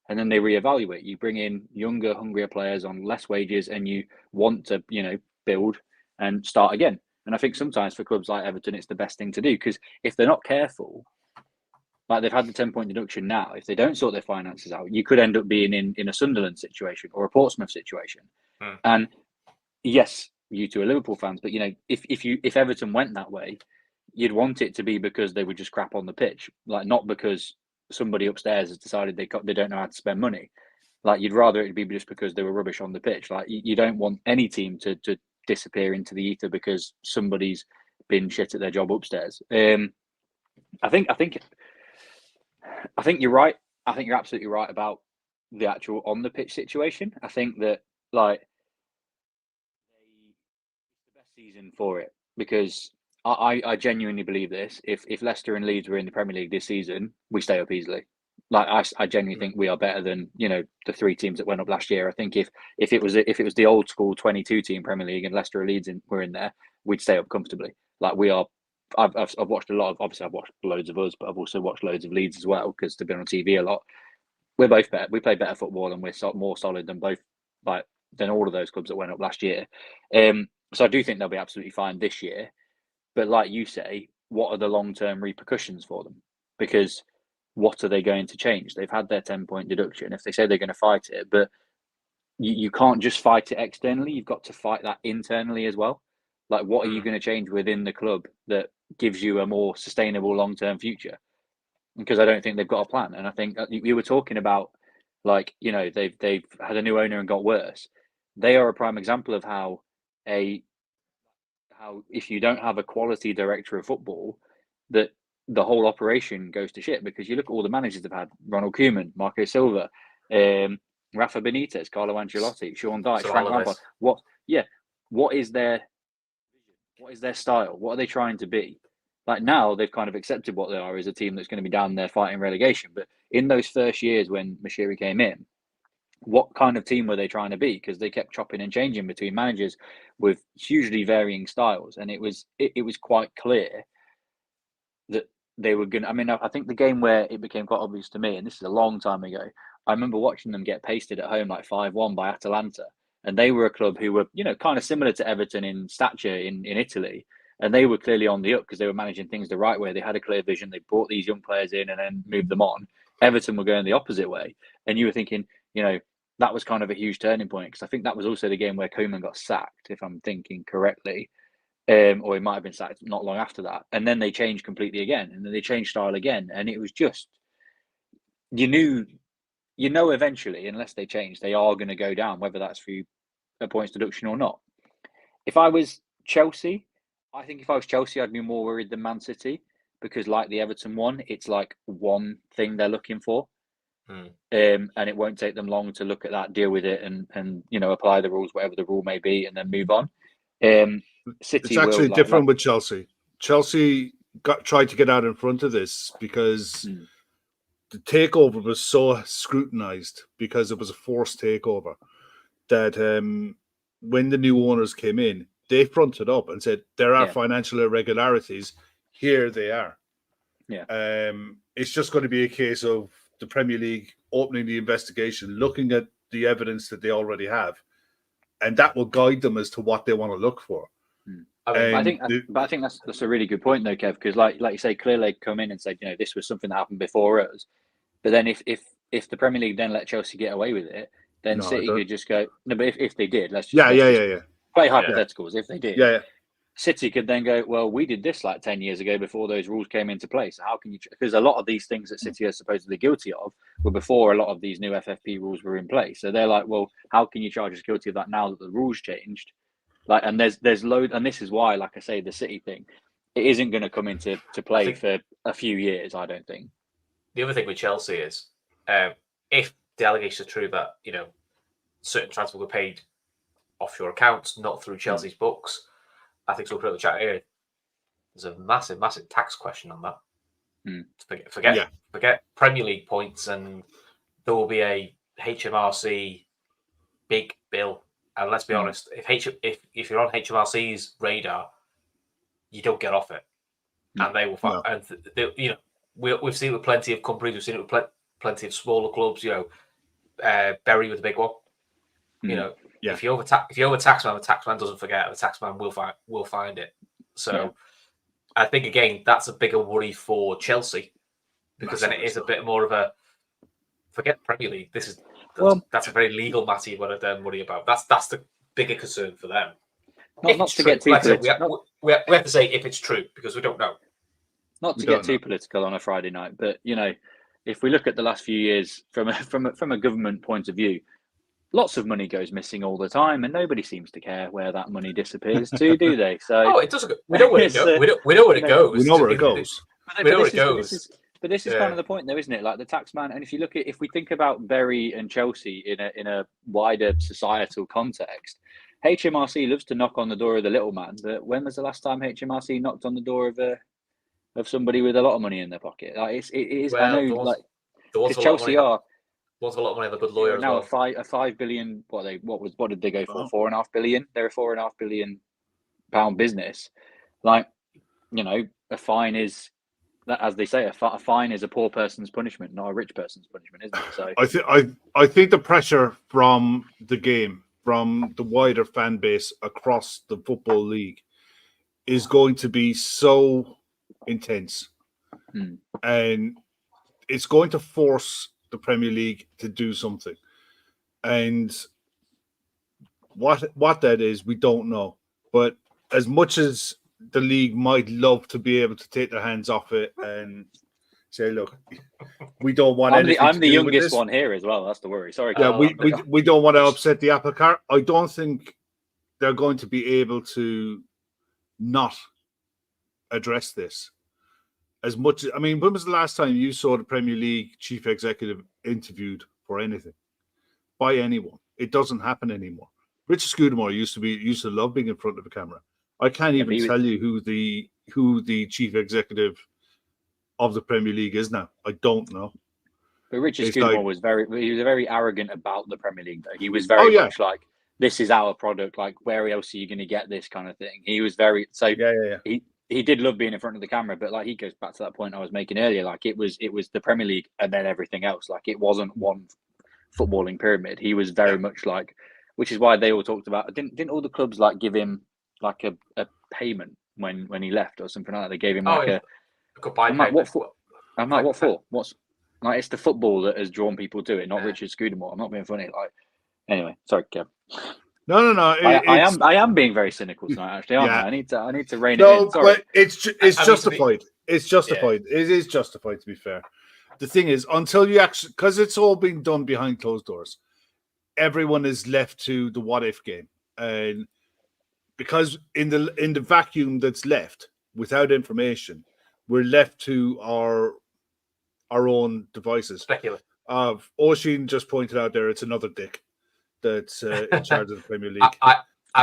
And then they reevaluate. You bring in younger, hungrier players on less wages, and you want to, build and start again. And I think sometimes for clubs like Everton, it's the best thing to do, because if they're not careful, they've had the 10-point deduction now, if they don't sort their finances out, you could end up being in a Sunderland situation or a Portsmouth situation. And yes, you two are Liverpool fans, but if Everton went that way, you'd want it to be because they would just crap on the pitch, not because somebody upstairs has decided they don't know how to spend money. You'd rather it be just because they were rubbish on the pitch. You don't want any team to disappear into the ether because somebody's been shit at their job upstairs. I think you're right. I think you're absolutely right about the actual on the pitch situation. I think that it's the best season for it, because I genuinely believe this. If Leicester and Leeds were in the Premier League this season, we stay up easily. I genuinely think we are better than the 3 teams that went up last year. I think if it was the old school 22 team Premier League and Leicester or Leeds were in there, we'd stay up comfortably. We are. I've watched a lot of. Obviously, I've watched loads of us, but I've also watched loads of Leeds as well, because they've been on TV a lot. We're both better. We play better football, and we're more solid than both than all of those clubs that went up last year. So I do think they'll be absolutely fine this year. But like you say, what are the long-term repercussions for them? Because what are they going to change? They've had their 10-point deduction. If they say they're going to fight it, but you can't just fight it externally. You've got to fight that internally as well. Like, what are you going to change within the club that gives you a more sustainable long-term future? Because I don't think they've got a plan. And I think you were talking about, like, you know, they've had a new owner and got worse. They are a prime example of how if you don't have a quality director of football, that the whole operation goes to shit. Because you look at all the managers they've had: Ronald Koeman, Marco Silva, Rafa Benitez, Carlo Ancelotti, Sean Dyche, Frank Lampard. What is their style? What are they trying to be? Like, now they've kind of accepted what they are as a team that's going to be down there fighting relegation. But in those first years when Mashiri came in, what kind of team were they trying to be? Because they kept chopping and changing between managers with hugely varying styles, and it was quite clear that they were going to. I mean, I think the game where it became quite obvious to me, and this is a long time ago, I remember watching them get pasted at home like 5-1 by Atalanta, and they were a club who were, you know, kind of similar to Everton in stature in Italy, and they were clearly on the up because they were managing things the right way. They had a clear vision. They brought these young players in and then moved them on. Everton were going the opposite way, and you were thinking, you know, that was kind of a huge turning point, because I think that was also the game where Koeman got sacked, if I'm thinking correctly. Or he might have been sacked not long after that. And then they changed completely again, and then they changed style again. And it was just, you know, eventually, unless they change, they are going to go down, whether that's through a points deduction or not. If I was Chelsea, I'd be more worried than Man City, because like the Everton one, it's like one thing they're looking for. And it won't take them long to look at that, deal with it, and you know, apply the rules, whatever the rule may be, and then move on. City, it's actually different with Chelsea. Chelsea tried to get out in front of this because the takeover was so scrutinized, because it was a forced takeover, that when the new owners came in, they fronted up and said there are financial irregularities. Here they are. Yeah. It's just going to be a case of the Premier League opening the investigation, looking at the evidence that they already have, and that will guide them as to what they want to look for. I think that's a really good point, though, Kev, because like you say, clearly come in and said, you know, this was something that happened before us. But then if the Premier League then let Chelsea get away with it, then City could just go, no. But if they did, let's just play hypotheticals. If they did, City could then go, well, we did this like 10 years ago before those rules came into place. So how can you? Because a lot of these things that City are supposedly guilty of were before a lot of these new FFP rules were in place. So they're like, well, how can you charge us guilty of that now that the rules changed? Like, and there's load, and this is why, like I say, the City thing, it isn't going to come into play for a few years, I don't think. The other thing with Chelsea is, if the allegations are true that, you know, certain transfers were paid offshore accounts, not through Chelsea's books, I think so. We'll put the chat here. There's a massive tax question on that. Forget Premier League points, and there will be a HMRC big bill. And let's be honest, if you're on HMRC's radar, you don't get off it, and they will find. And you know, we've seen it with plenty of companies. We've seen it with plenty of smaller clubs. You know, Bury with the big one. You know, if you overtax man, the taxman doesn't forget. The taxman will find it. So, I think again that's a bigger worry for Chelsea, because then it is a bit more of a forget Premier League. That's a very legal matter you've got to then worry about. That's the bigger concern for them. Not to get too political. We have to say if it's true, because we don't know. Not to get too political on a Friday night, but you know, if we look at the last few years from a government point of view, lots of money goes missing all the time, and nobody seems to care where that money disappears to, do they? So it doesn't. We know where it goes. We know where it goes. We know where it goes. We know where it goes. But this is kind of the point, though, isn't it? Like the taxman, and if we think about Bury and Chelsea in a wider societal context, HMRC loves to knock on the door of the little man. But when was the last time HMRC knocked on the door of somebody with a lot of money in their pocket? Like it is. Well, I know, like because Chelsea are. Was a lot of money. Have a good lawyer as now well. a $5 billion. What did they go for? £4.5 billion. They're a £4.5 billion business. Like, you know, a fine is. As they say, a fine is a poor person's punishment, not a rich person's punishment, isn't it? So I think the pressure from the game, from the wider fan base across the football league, is going to be so intense, and it's going to force the Premier League to do something. And What that is, we don't know. But as much as the league might love to be able to take their hands off it and say, look, we don't want anything I'm to the do with youngest this. one here as well. That's the worry. Sorry. Yeah, Kev. we don't want to upset the apple cart. I don't think they're going to be able to not address this. As much as, I mean, when was the last time you saw the Premier League chief executive interviewed for anything by anyone? It doesn't happen anymore. Richard Scudamore used to love being in front of a camera. I can't even tell you who the chief executive of the Premier League is now. I don't know. But Richard Scudamore was very arrogant about the Premier League, though. He was very much like, this is our product, like, where else are you going to get this kind of thing? He was very he did love being in front of the camera, but like, he goes back to that point I was making earlier, like, it was the Premier League and then everything else. Like, it wasn't one footballing pyramid. He was very much like, which is why they all talked about, didn't all the clubs like give him like a payment when he left or something like that? They gave him like a goodbye I'm like, what for? I'm like, what for? What's like? It's the football that has drawn people to it, not Richard Scudamore. I'm not being funny. Like, anyway, sorry, Kev. No. I am being very cynical tonight. Actually, aren't I? I need to rein it in. Sorry. But it's justified. It's justified. Yeah. It is justified, to be fair. The thing is, until you actually, because it's all being done behind closed doors, everyone is left to the what if game, and because in the vacuum that's left without information, we're left to our own devices. Speculate. Oisin just pointed out there, it's another dick that's in charge of the Premier League.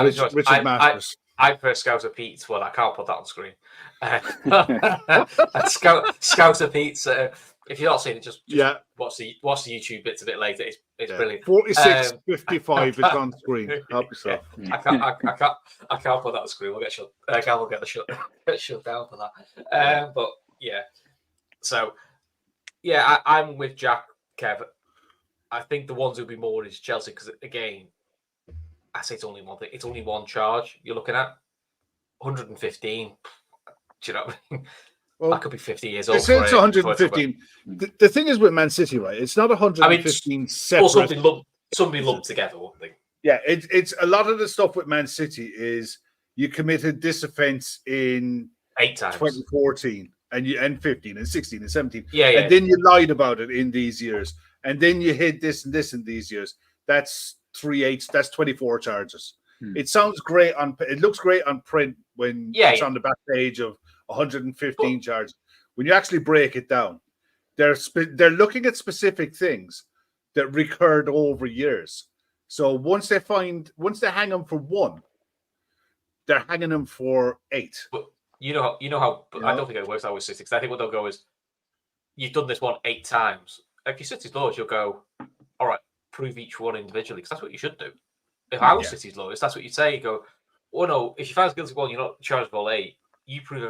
Richard Masters. I prefer Scouser Pete's one. I can't put that on screen. Scouser Pete's. If you're not seeing it, just watch the YouTube bits a bit later. It's brilliant. 46:55. It's on screen. Help yourself. I can't put that on screen. We'll get shut. Gal will get shut down for that. But yeah. So yeah, I'm with Jack, Kev. I think the ones who'll be more is Chelsea, because again, I say it's only one thing. It's only one charge you're looking at. 115. Do you know what I mean? Well, that could be 50 years old. It's 115. The thing is with Man City, right? It's not 115 separate. Or somebody lumped together, wouldn't they? Yeah, it's a lot of the stuff with Man City is you committed this offence in 8 times 2014 and 15 and 16 and 17. Yeah. And then you lied about it in these years. And then you hid this and this in these years. That's 3/8. That's 24 charges. It sounds great it looks great on print when it's on the back page of 115 charges. When you actually break it down, they're looking at specific things that recurred over years. So once they hang them for one, they're hanging them for 8. But you know how I don't think it works out with City, because I think what they'll go is, you've done this one 8 times. If you City's lawyers, you'll go, all right, prove each one individually, because that's what you should do. If I was City's lawyers, that's what you'd say. You go, oh no, if you find guilty of one, you're not charged with all 8. You prove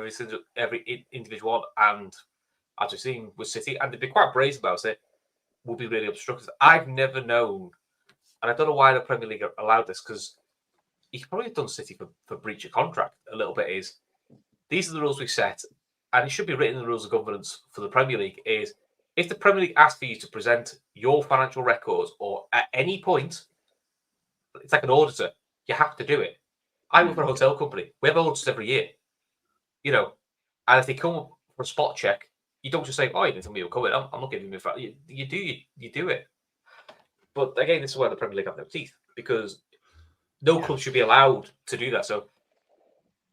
every individual one, and as we've seen with City, and they'd be quite brazen about it, will be really obstructive. I've never known, and I don't know why the Premier League allowed this, because you could probably have done City for breach of contract a little bit. Is these are the rules we set, and it should be written in the rules of governance for the Premier League, is if the Premier League asks for you to present your financial records, or at any point, it's like an auditor, you have to do it. I work for a hotel company. We have audits every year. You know, and if they come up for a spot check, you don't just say, "Oh, you didn't tell me you're coming. I'm not giving you a you do it." But again, this is where the Premier League have no teeth, because no club should be allowed to do that. So,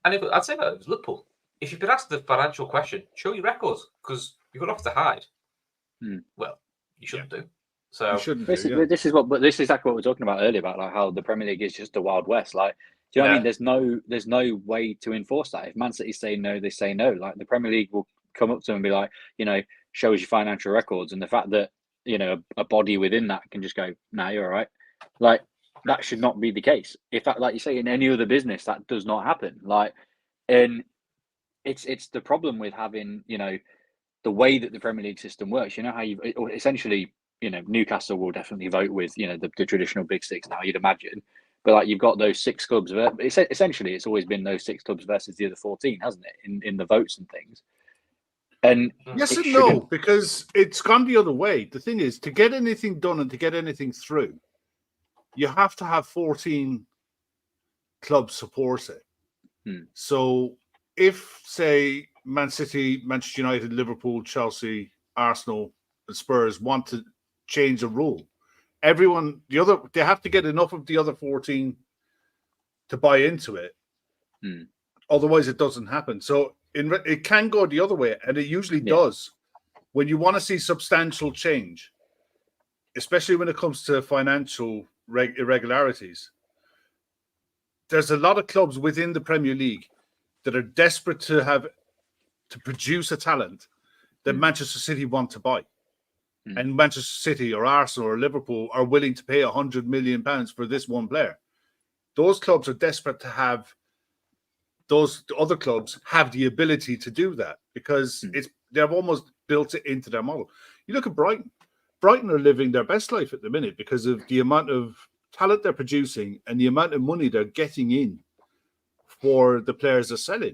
and I'd say that it was Liverpool. If you've been asked the financial question, show your records, because you've got nothing to hide. Well, you shouldn't do. So this is exactly what we were talking about earlier, about like how the Premier League is just the Wild West. Like, do you know what I mean? There's no way to enforce that. If Man City say no, they say no. Like, the Premier League will come up to them and be like, show us your financial records, and the fact that a body within that can just go, "Nah, you're all right." Like, that should not be the case. If that, like you say, in any other business, that does not happen. Like, and it's the problem with having the way that the Premier League system works. You know how you essentially. Newcastle will definitely vote with, the traditional big 6 now, you'd imagine. But like, you've got those 6 clubs. Essentially, it's always been those 6 clubs versus the other 14, hasn't it? In the votes and things. And yes and no, because it's gone the other way. The thing is, to get anything done and to get anything through, you have to have 14 club supports it. So if, say, Man City, Manchester United, Liverpool, Chelsea, Arsenal, and Spurs want to change a rule, they have to get enough of the other 14 to buy into it. Otherwise, it doesn't happen. So it can go the other way, and it usually does. When you want to see substantial change, especially when it comes to financial irregularities, there's a lot of clubs within the Premier League that are desperate to produce a talent that Manchester City want to buy. And Manchester City or Arsenal or Liverpool are willing to pay £100 million for this one player. Those clubs are desperate to have those other clubs have the ability to do that because they've almost built it into their model. You look at Brighton. Brighton are living their best life at the minute because of the amount of talent they're producing and the amount of money they're getting in for the players they're selling.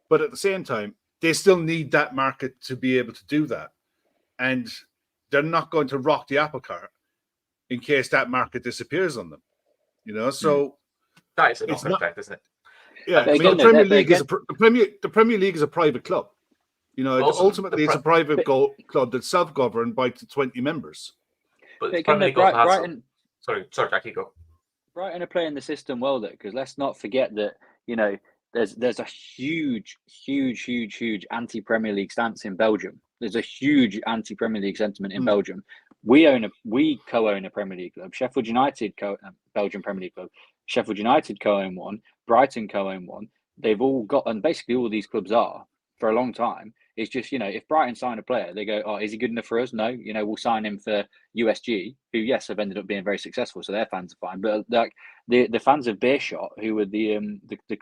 But at the same time, they still need that market to be able to do that. And they're not going to rock the apple cart in case that market disappears on them. So that is an effect, isn't it? Yeah, I mean, the Premier League is a private club. Ultimately, it's a private club that's self-governed by 20 members. But the Premier League also has Sorry, Jackie, go. Brighton are playing the system well, though, because let's not forget that there's a huge anti-Premier League stance in Belgium. There's a huge anti-Premier League sentiment in Belgium. We co-own a Premier League club. Sheffield United Belgian Premier League club. Sheffield United co-own one. Brighton co-own one. They've all got, and basically all these clubs are for a long time. It's just, if Brighton sign a player, they go, oh, is he good enough for us? No, we'll sign him for USG, who, yes, have ended up being very successful, so their fans are fine. But like the fans of Beerschot, who were the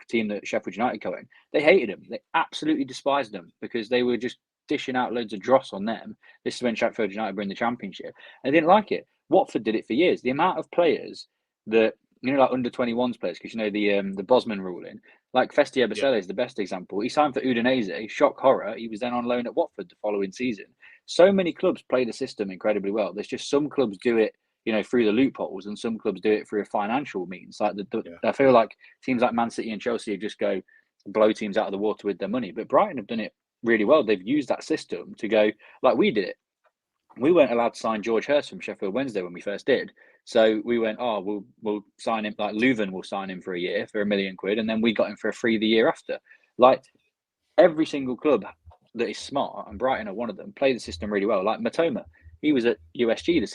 team that Sheffield United co-owned, they hated him. They absolutely despised them because they were just dishing out loads of dross on them. This is when Sheffield United were in the Championship. And they didn't like it. Watford did it for years. The amount of players that, like under 21s players, because the Bosman ruling, like Festi Ebisele is the best example. He signed for Udinese, shock horror. He was then on loan at Watford the following season. So many clubs play the system incredibly well. There's just some clubs do it, through the loopholes, and some clubs do it through a financial means. Like I feel like teams like Man City and Chelsea just go blow teams out of the water with their money. But Brighton have done it really well. They've used that system to go like we did it. We weren't allowed to sign George Hurst from Sheffield Wednesday when we first did. So we went, we'll sign him, like Leuven will sign him for a year for £1 million, and then we got him for a free the year after. Like every single club that is smart, and Brighton are one of them, play the system really well. Like Matoma, he was at USG the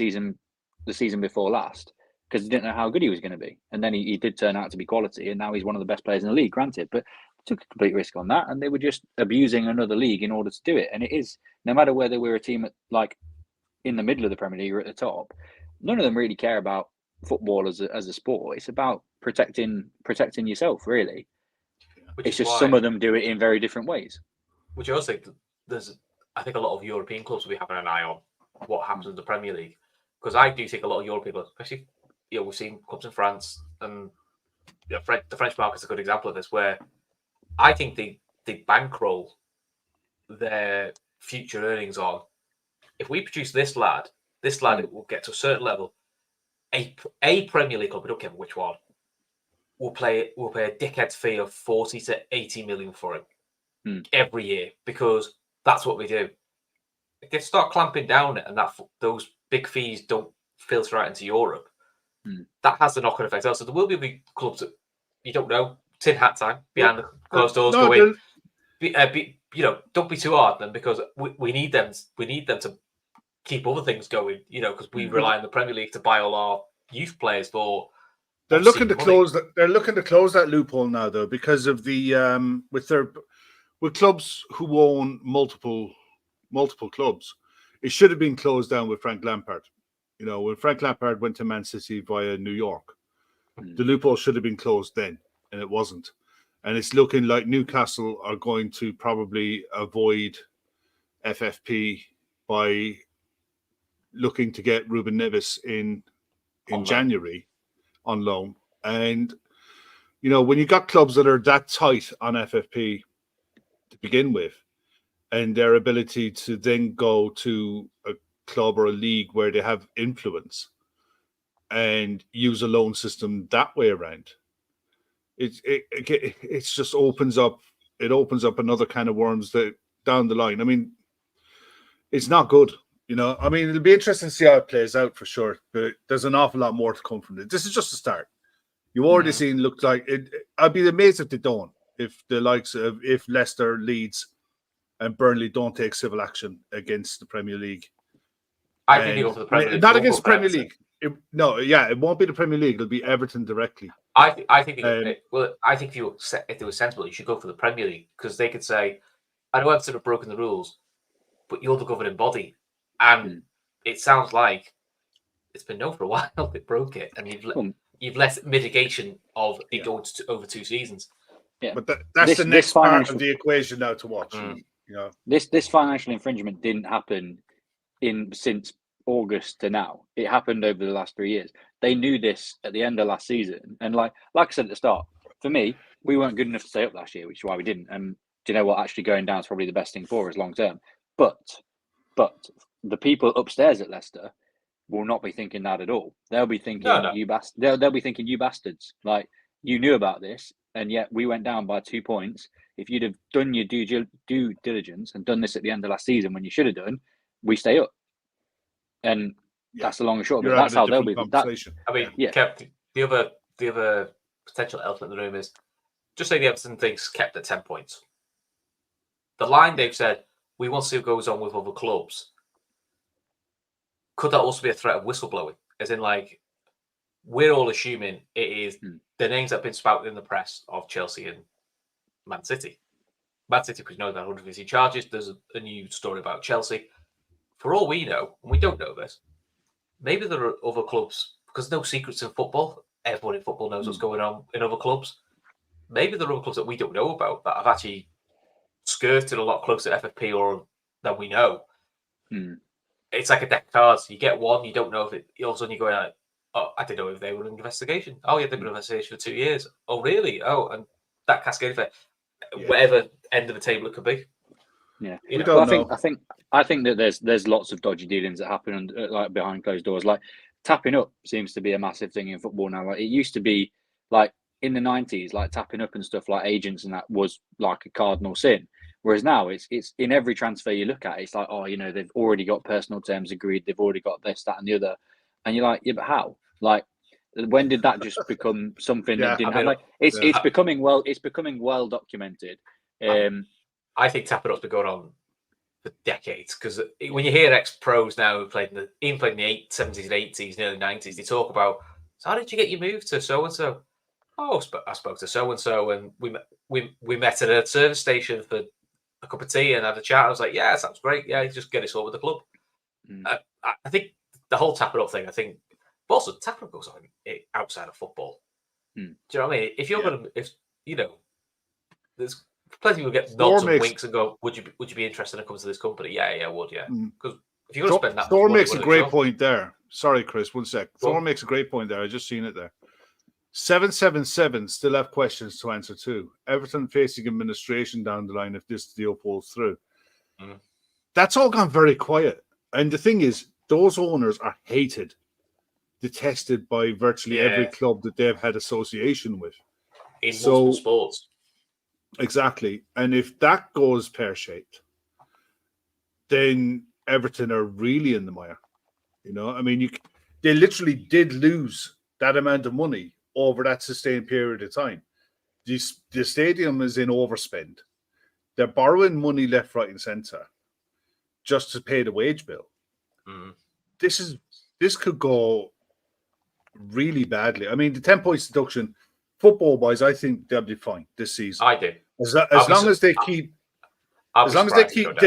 season before last because he didn't know how good he was going to be. And then he did turn out to be quality, and now he's one of the best players in the league, granted. But took a complete risk on that, and they were just abusing another league in order to do it. And it is, no matter whether we're a team at like in the middle of the Premier League or at the top, none of them really care about football as a sport. It's about protecting yourself, really. It's just some of them do it in very different ways. Which I also think I think a lot of European clubs will be having an eye on what happens in the Premier League, because I do think a lot of European clubs, especially we've seen clubs in France, and the French market's a good example of this, where I think they bankroll their future earnings on, if we produce this lad, it will get to a certain level. A Premier League club, I don't care which one, will pay a dickhead's fee of 40 to 80 million for him every year, because that's what we do. If they start clamping down it and those big fees don't filter out into Europe, that has the knock-on effect. So there will be clubs that you don't know, tin hat time behind the closed doors. Don't be too hard on them, because we need them. We need them to keep other things going. Because we rely on the Premier League to buy all our youth players for. They're looking to close that. They're looking to close that loophole now, though, because of the with clubs who own multiple clubs. It should have been closed down with Frank Lampard. When Frank Lampard went to Man City via New York, the loophole should have been closed then, and it wasn't. And it's looking like Newcastle are going to probably avoid FFP by looking to get Ruben Neves in January on loan. And, when you got clubs that are that tight on FFP to begin with, and their ability to then go to a club or a league where they have influence and use a loan system that way around, It's just opens up another kind of worms that down the line. I mean, it's not good. I mean, it'll be interesting to see how it plays out for sure. But there's an awful lot more to come from it. This is just the start. You already seen looks like it. I'd be amazed if they don't. If the likes of Leicester, Leeds, and Burnley don't take civil action against the Premier League. I think you'll go for the Premier League. Not against the Premier League. It won't be the Premier League. It'll be Everton directly. I think if they were sensible, you should go for the Premier League because they could say, "I know Everton have broken the rules, but you're the governing body," and it sounds like it's been known for a while they broke it, and you've left mitigation of it going over 2 seasons. Yeah, but that's the next part of the equation now to watch. This financial infringement didn't happen since August to now. It happened over the last 3 years. They knew this at the end of last season, and like I said at the start, for me, we weren't good enough to stay up last year, which is why we didn't. And do you know what? Actually, going down is probably the best thing for us long term. But the people upstairs at Leicester will not be thinking that at all. They'll be thinking they'll be thinking you bastards. Like, you knew about this, and yet we went down by 2 points. If you'd have done your due diligence and done this at the end of last season when you should have done, we stay up. And that's the long and short of it. That's how they'll be. Kev, the other potential elephant in the room is just say the Everton thing's kept at 10 points. The line they've said, we want to see what goes on with other clubs. Could that also be a threat of whistleblowing? As in, like, we're all assuming it is the names that have been spouted in the press of Chelsea and Man City. Man City, because you know, they're 150 charges. There's a new story about Chelsea. For all we know, and we don't know this, maybe there are other clubs, because no secrets in football. Everyone in football knows what's going on in other clubs. Maybe there are other clubs that we don't know about that have actually skirted a lot closer to FFP or than we know. It's like a deck of cards. You get one, you don't know if it. All of a sudden, you're going like, "Oh, I didn't know if they were in investigation. Oh, yeah, they've been in investigation for 2 years. Oh, really? Oh, and that cascade effect, whatever end of the table it could be." Yeah, I think that there's lots of dodgy dealings that happen like behind closed doors. Like tapping up seems to be a massive thing in football now. Like it used to be like in the 90s, like tapping up and stuff like agents and that was like a cardinal sin. Whereas now it's in every transfer you look at, it's like, oh, you know, they've already got personal terms agreed, they've already got this, that, and the other, and you're like, yeah, but how? Like, when did that just become something that didn't happen? Like, it's becoming well documented. I think tapping up's been going on for decades because when you hear ex-pros now who played in the 70s and 80s, early 90s, they talk about, so how did you get your move to so and so? Oh, I spoke to so and so, and we met at a service station for a cup of tea and had a chat. I was like, yeah, sounds great. Yeah, just get us over the club. I think the whole tap it up thing. I think, but also tap it goes on outside of football. Do you know what I mean? If you're gonna, there's plenty will get nods and winks and go, would you be interested in coming to this company? Yeah, I would, yeah. Because if you're going to spend that, Thor makes a great point there. Sorry, Chris, 1 sec. Thor makes a great point there. I just seen it there. 777 still have questions to answer too. Everton facing administration down the line if this deal falls through. That's all gone very quiet. And the thing is, those owners are hated, detested by virtually every club that they've had association with. In multiple sports. Exactly. And if that goes pear-shaped, then Everton are really in the mire. You know, I mean, they literally did lose that amount of money over that sustained period of time. The stadium is in overspend. They're borrowing money left, right, and centre just to pay the wage bill. This could go really badly. I mean, the 10 points deduction, football-wise, I think they'll be fine this season. I do. As long as they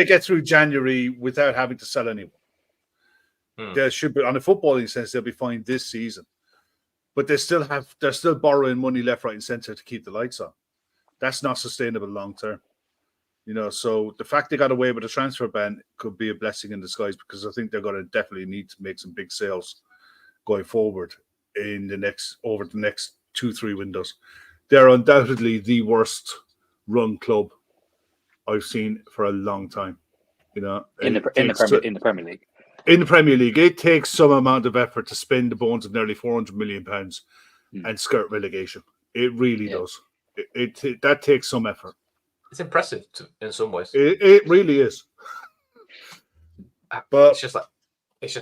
get through January without having to sell anyone. They should be, on a footballing sense, they'll be fine this season. But they're still borrowing money left, right, and centre to keep the lights on. That's not sustainable long term. You know, so the fact they got away with a transfer ban could be a blessing in disguise because I think they're going to definitely need to make some big sales going forward over the next 2-3 windows. They're undoubtedly the worst run club I've seen for a long time. You know, in the Premier League. In the Premier League, it takes some amount of effort to spend the bones of nearly £400 million and skirt relegation. It really does. It that takes some effort. It's impressive in some ways. It really is. But it's just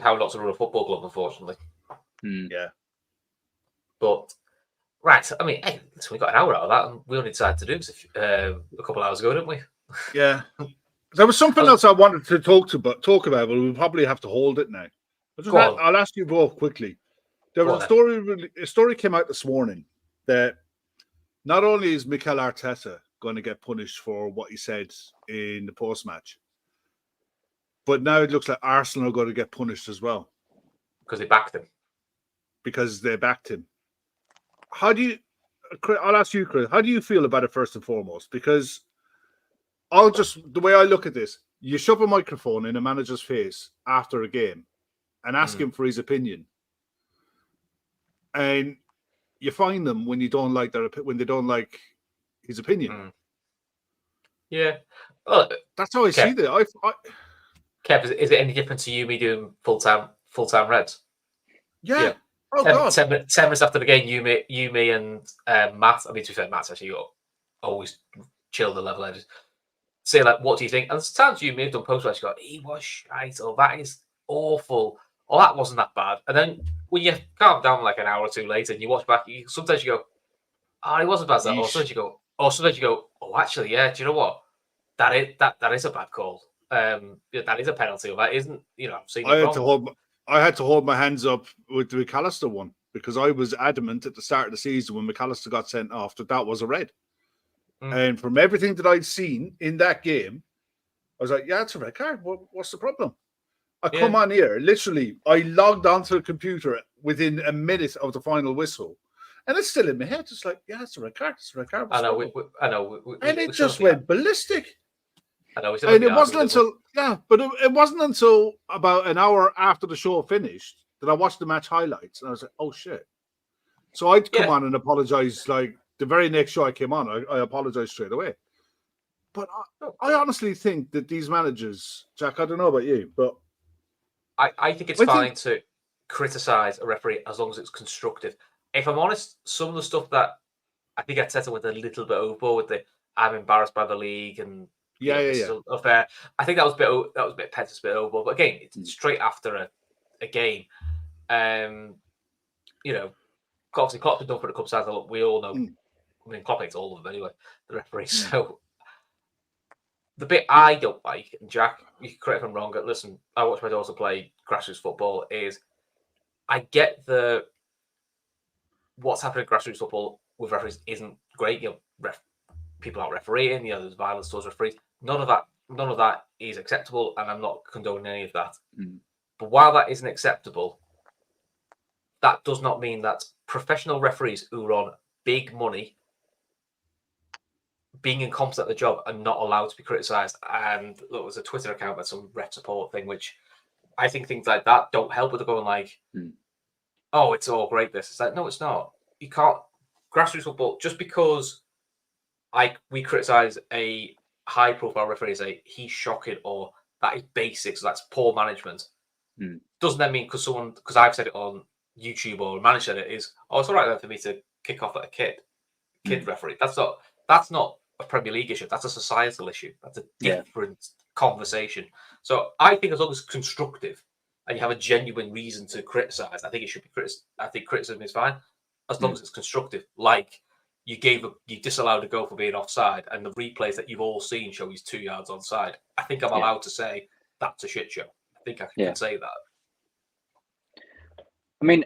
how not to run a football club, unfortunately. Yeah. But right, I mean, hey, listen, we got an hour out of that, and we only decided to do this a couple hours ago, didn't we? Yeah. There was something else I wanted to talk about, but we'll probably have to hold it now. I'll ask you both quickly. There was a story came out this morning that not only is Mikel Arteta going to get punished for what he said in the post-match, but now it looks like Arsenal are going to get punished as well. Because they backed him. Because they backed him. I'll ask you, Chris, how do you feel about it first and foremost? Because the way I look at this, you shove a microphone in a manager's face after a game and ask him for his opinion. And you find them when they don't like his opinion. Yeah. Well, that's how I see that. Kev, is it any different to you me doing full-time Reds? Yeah. Oh, God. 10 minutes after the game, you, me, and Matt. I mean, to be fair, Matt's actually always chill the level edges. Say, like, what do you think? And sometimes you may have done post-match, you go, he was shite, or that is awful, or that wasn't that bad. And then when you calm down like an hour or two later and you watch back, sometimes you go, oh, he wasn't bad as that. Or sometimes you go, oh, actually, yeah, do you know what? That is a bad call. That is a penalty, or that isn't, I've seen it I had to hold my hands up with the McAllister one because I was adamant at the start of the season when McAllister got sent off that was a red. And from everything that I'd seen in that game, I was like, yeah, it's a red card. What's the problem? I come on here, literally, I logged onto the computer within a minute of the final whistle. And it's still in my head. It's like, yeah, it's a red card. It's a red card. I know. And it just went ballistic. I know. And it wasn't until it wasn't until about an hour after the show finished that I watched the match highlights, and I was like, "Oh shit!" So I'd come on and apologize. Like the very next show I came on, I apologized straight away. But I honestly think that these managers, Jack, I don't know about you, but I think it's fine to criticize a referee as long as it's constructive. If I'm honest, some of the stuff that I think Arteta went a little bit overboard with I'm embarrassed by the league and. Unfair. I think that was a bit petty, a bit overboard. But again, it's straight after a game. Obviously Klopp's been done for the club side. We all know. I mean, Klopp hates all of them anyway. The referees. So the bit I don't like, and Jack, you can correct me if I'm wrong. Listen, I watch my daughter play grassroots football. Is I get what's happening in grassroots football with referees isn't great. People aren't refereeing. There's violence towards referees. None of that is acceptable, and I'm not condoning any of that. But while that isn't acceptable, that does not mean that professional referees who are on big money, being incompetent at the job, are not allowed to be criticised. And there was a Twitter account with some ref support thing, which I think things like that don't help with the going like, oh, it's all great. This. It's like, no, it's not. You can't grassroots football just because we criticise a high-profile referee and say he's shocking or that is basic, so that's poor management. Doesn't that mean because I've said it on YouTube or manager said it is, it's all right then for me to kick off at a kid referee. That's not a Premier League issue. That's a societal issue. That's a different conversation. So I think as long as it's constructive and you have a genuine reason to criticise, I think it should be I think criticism is fine as long as it's constructive. Like you disallowed a goal for being offside, and the replays that you've all seen show he's 2 yards onside. I think I'm allowed to say that's a shit show. I think I can say that. I mean,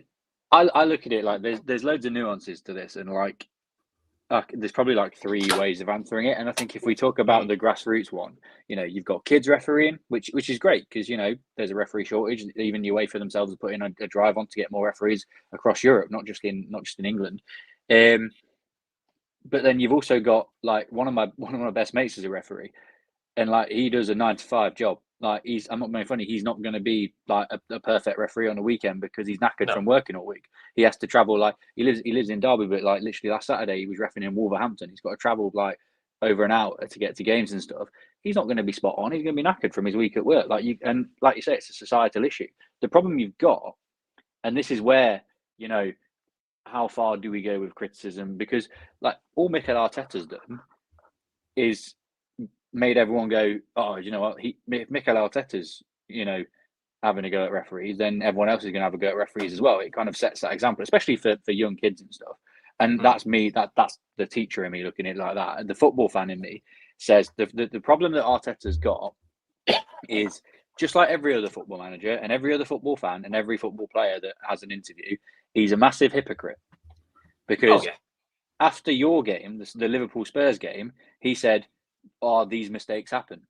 I look at it like there's loads of nuances to this, and like there's probably like 3 ways of answering it. And I think if we talk about the grassroots one, you've got kids refereeing, which is great because there's a referee shortage. Even UEFA themselves are putting a drive on to get more referees across Europe, not just in England. But then you've also got like one of my best mates is a referee, and like he does a 9 to 5 job. Like I'm not being funny. He's not going to be like a perfect referee on the weekend because he's knackered from working all week. He has to travel. Like he lives in Derby, but like literally last Saturday he was refereeing in Wolverhampton. He's got to travel like over an hour to get to games and stuff. He's not going to be spot on. He's going to be knackered from his week at work. Like you say, it's a societal issue. The problem you've got, and this is where how far do we go with criticism? Because like all Mikel Arteta's done is made everyone go, oh, you know what? If Mikel Arteta's, having a go at referees, then everyone else is going to have a go at referees as well. It kind of sets that example, especially for young kids and stuff. And that's me. That's the teacher in me looking at it like that. And the football fan in me says the problem that Arteta's got is just like every other football manager and every other football fan and every football player that has an interview, he's a massive hypocrite. Because after your game, the Liverpool Spurs game, he said, "Oh, these mistakes happen."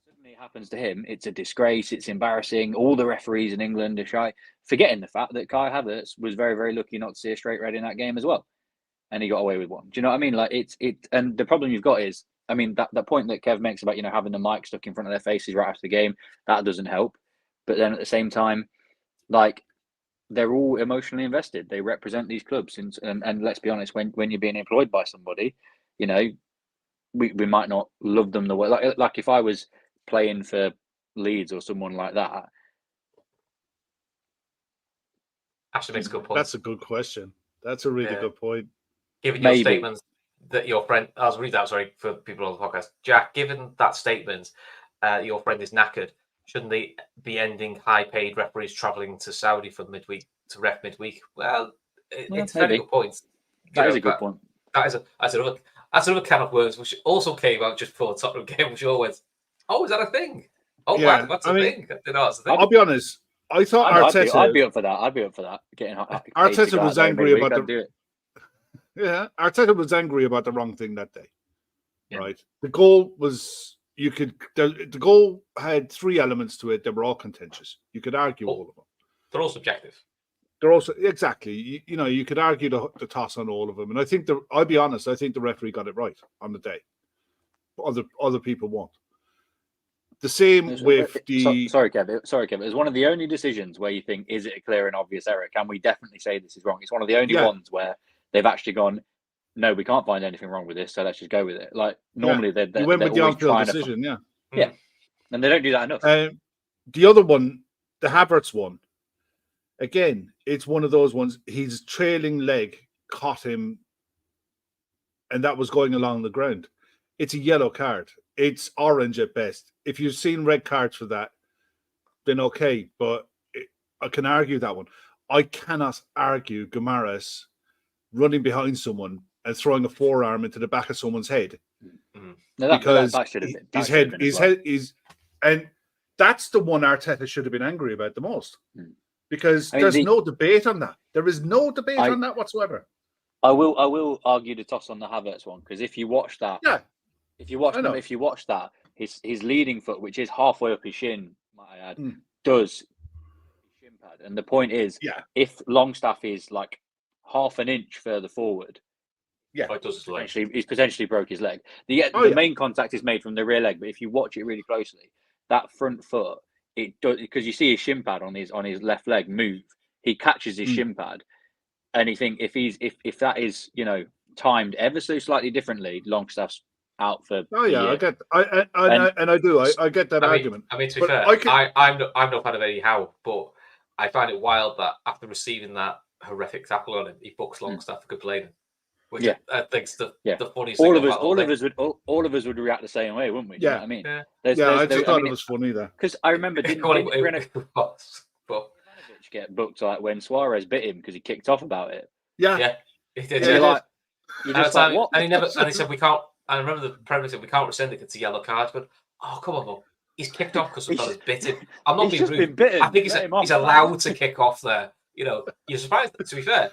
Suddenly it happens to him. It's a disgrace. It's embarrassing. All the referees in England are shy, forgetting the fact that Kai Havertz was very, very lucky not to see a straight red in that game as well, and he got away with one. Do you know what I mean? Like and the problem you've got is, I mean, that point that Kev makes about having the mic stuck in front of their faces right after the game, that doesn't help. But then at the same time, like, they're all emotionally invested. They represent these clubs, and let's be honest, when you're being employed by somebody, we might not love them the way like if I was playing for Leeds or someone like that. Actually makes a good point. That's a good question. That's a really good point. Given your statements that your friend, I'll read that, sorry, for people on the podcast. Jack, given that statement, your friend is knackered, shouldn't they be ending high-paid referees travelling to Saudi for midweek to ref midweek? Well, it's a very good point. That is a good point. That's another can of worms, which also came out just before the Tottenham game, which all went, oh, is that a thing? Oh, yeah, wow, that's a thing. I didn't know it's a thing. I'll be honest. I thought Arteta... I'd be up for that. Arteta was angry about Arteta was angry about the wrong thing that day. Yeah. Right? The goal was... The goal had three elements to it that were all contentious. You could argue all of them. They're all subjective. They're also exactly. You could argue the toss on all of them, and I think I'll be honest. I think the referee got it right on the day. Other people won't. The same with the. Sorry, Kev. It was one of the only decisions where you think, is it a clear and obvious error? Can we definitely say this is wrong? It's one of the only ones where they've actually gone, no, we can't find anything wrong with this, so let's just go with it. Like normally they're went with the anfield decision, yeah, and they don't do that enough. The other one, the Havertz one, again, it's one of those ones. His trailing leg caught him, and that was going along the ground. It's a yellow card. It's orange at best. If you've seen red cards for that, then okay, but I can argue that one. I cannot argue Guimaraes running behind someone and throwing a forearm into the back of someone's head. No, because that should have been. His head is, and that's the one Arteta should have been angry about the most, because there's no debate on that. There is no debate on that whatsoever. I will argue the toss on the Havertz one, because if you watch that, if you watch that, his leading foot, which is halfway up his shin, might I add, does shin pad, and the point is, if Longstaff is like half an inch further forward, he's potentially broke his leg. The main contact is made from the rear leg, but if you watch it really closely, that front foot, it does, because you see his shin pad on his left leg move. He catches his shin pad, and you think if that is timed ever so slightly differently, Longstaff's out for. I get, I get that argument. I mean, to be fair, I'm not fan of Eddie Howe, but I find it wild that after receiving that horrific tackle on him, he books Longstaff for complaining. Which I think's the funniest thing. All of us would react the same way, wouldn't we? Do you know what I mean? I just thought it was funny there. Because I remember didn't get booked like when Suarez bit him because he kicked off about it. Yeah, he did. And he said we can't. I remember the Premier said we can't rescind it. It's a yellow card. But come on, he's kicked off because some fella's bit him. I'm not being rude. I think he's allowed to kick off there. You're surprised. To be fair,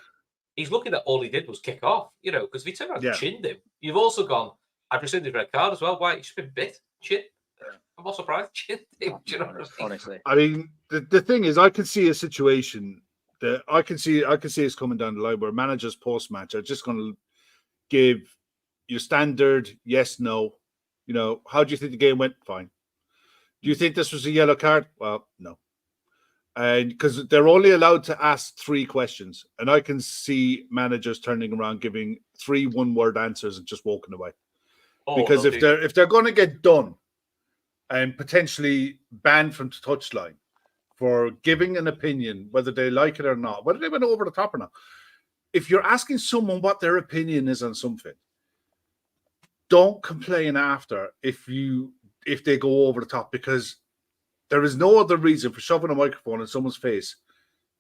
he's looking at all he did was kick off. Because if he turned around and chinned him, you've also gone. I've rescinded red card as well. Why? He's been bit. Chin. I'm not surprised. Chinned him. Do you know what I mean? Honestly, I mean, the thing is, I can see a situation that I can see us coming down the line where managers post match are just going to give your standard yes, no. How do you think the game went? Fine. Do you think this was a yellow card? Well, no. And because they're only allowed to ask 3 questions, and I can see managers turning around, giving 3 one-word answers and just walking away. Because if they're going to get done and potentially banned from the touchline for giving an opinion, whether they like it or not, whether they went over the top or not, if you're asking someone what their opinion is on something, don't complain after if they go over the top, because there is no other reason for shoving a microphone in someone's face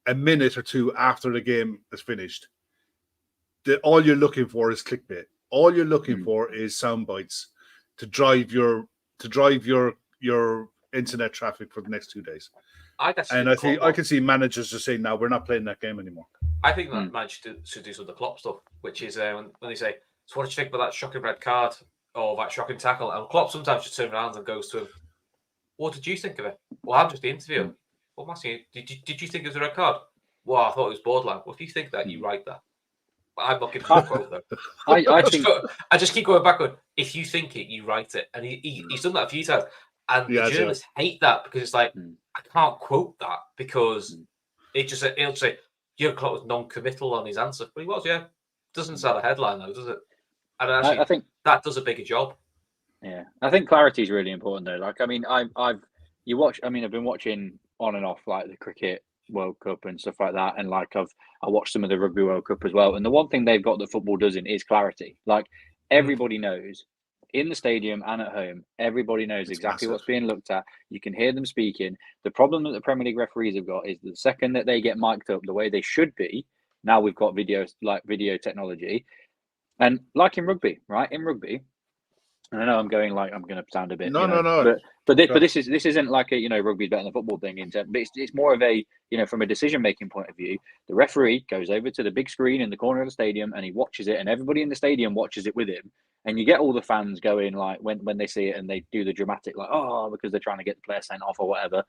a minute or two after the game is finished. All you're looking for is clickbait. All you're looking for is sound bites to drive your internet traffic for the next 2 days. I can see managers just saying, "No, we're not playing that game anymore." I think that managers should do some of the Klopp stuff, which is when they say, "So what did you think about that shocking red card or that shocking tackle?" And Klopp sometimes just turns around and goes to him, "What did you think of it?" "Well, I'm just the interviewer." "Well, I'm asking you, did you think it was a red card?" "Well, I thought it was borderline." "Well, if you think that, you write that." I'm not giving you a quote though. I just keep going backward. If you think it, you write it, and he's done that a few times. And the journalists hate that because it's like, I can't quote that because it'll say Jurgen Klopp was non-committal on his answer, but he was, yeah. Doesn't sell a headline though, does it? And actually, I think that does a bigger job. Yeah, I think clarity is really important though. Like, I mean, I've been watching on and off like the cricket World Cup and stuff like that, and like I watched some of the Rugby World Cup as well. And the one thing they've got that football doesn't is clarity. Like, everybody knows. In the stadium and at home, everybody knows exactly what's being looked at. You can hear them speaking. The problem that the Premier League referees have got is the second that they get mic'd up the way they should be, now we've got video technology. And like in rugby, right? In rugby, and I know I'm going to sound a bit no. But this isn't like a rugby's better than football thing but it's more of a from a decision making point of view. The referee goes over to the big screen in the corner of the stadium and he watches it, and everybody in the stadium watches it with him. And you get all the fans going like when they see it, and they do the dramatic like, oh, because they're trying to get the player sent off or whatever.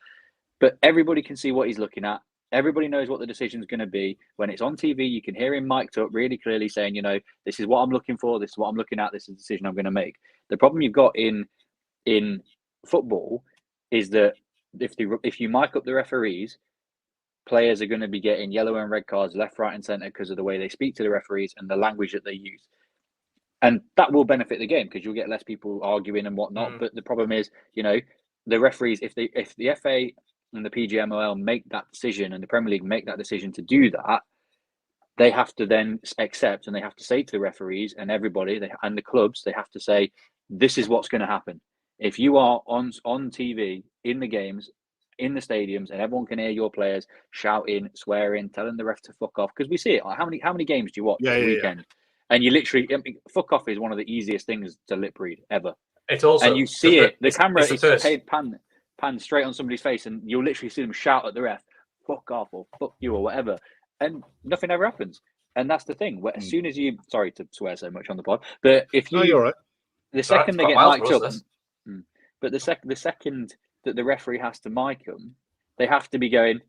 But everybody can see what he's looking at. Everybody knows what the decision's going to be. When it's on TV, you can hear him mic'd up really clearly saying, this is what I'm looking for. This is what I'm looking at. This is the decision I'm going to make. The problem you've got in football is that if you mic up the referees, players are going to be getting yellow and red cards left, right, and centre because of the way they speak to the referees and the language that they use. And that will benefit the game because you'll get less people arguing and whatnot. But the problem is, the referees, if the FA and the PGMOL make that decision and the Premier League make that decision to do that, they have to then accept, and they have to say to the referees and everybody and the clubs, they have to say, this is what's going to happen. If you are on TV, in the games, in the stadiums, and everyone can hear your players shouting, swearing, telling the ref to fuck off, because we see it. Like, how many games do you watch every weekend? And you literally, fuck off is one of the easiest things to lip read ever. It's also, and you see it. The camera is pan straight on somebody's face, and you'll literally see them shout at the ref, "Fuck off" or "fuck you" or whatever, and nothing ever happens. And that's the thing. Where as soon as you, sorry to swear so much on the pod, but if you, you're right. The second they get mic'd up, but the second that the referee has to mic them, they have to be going.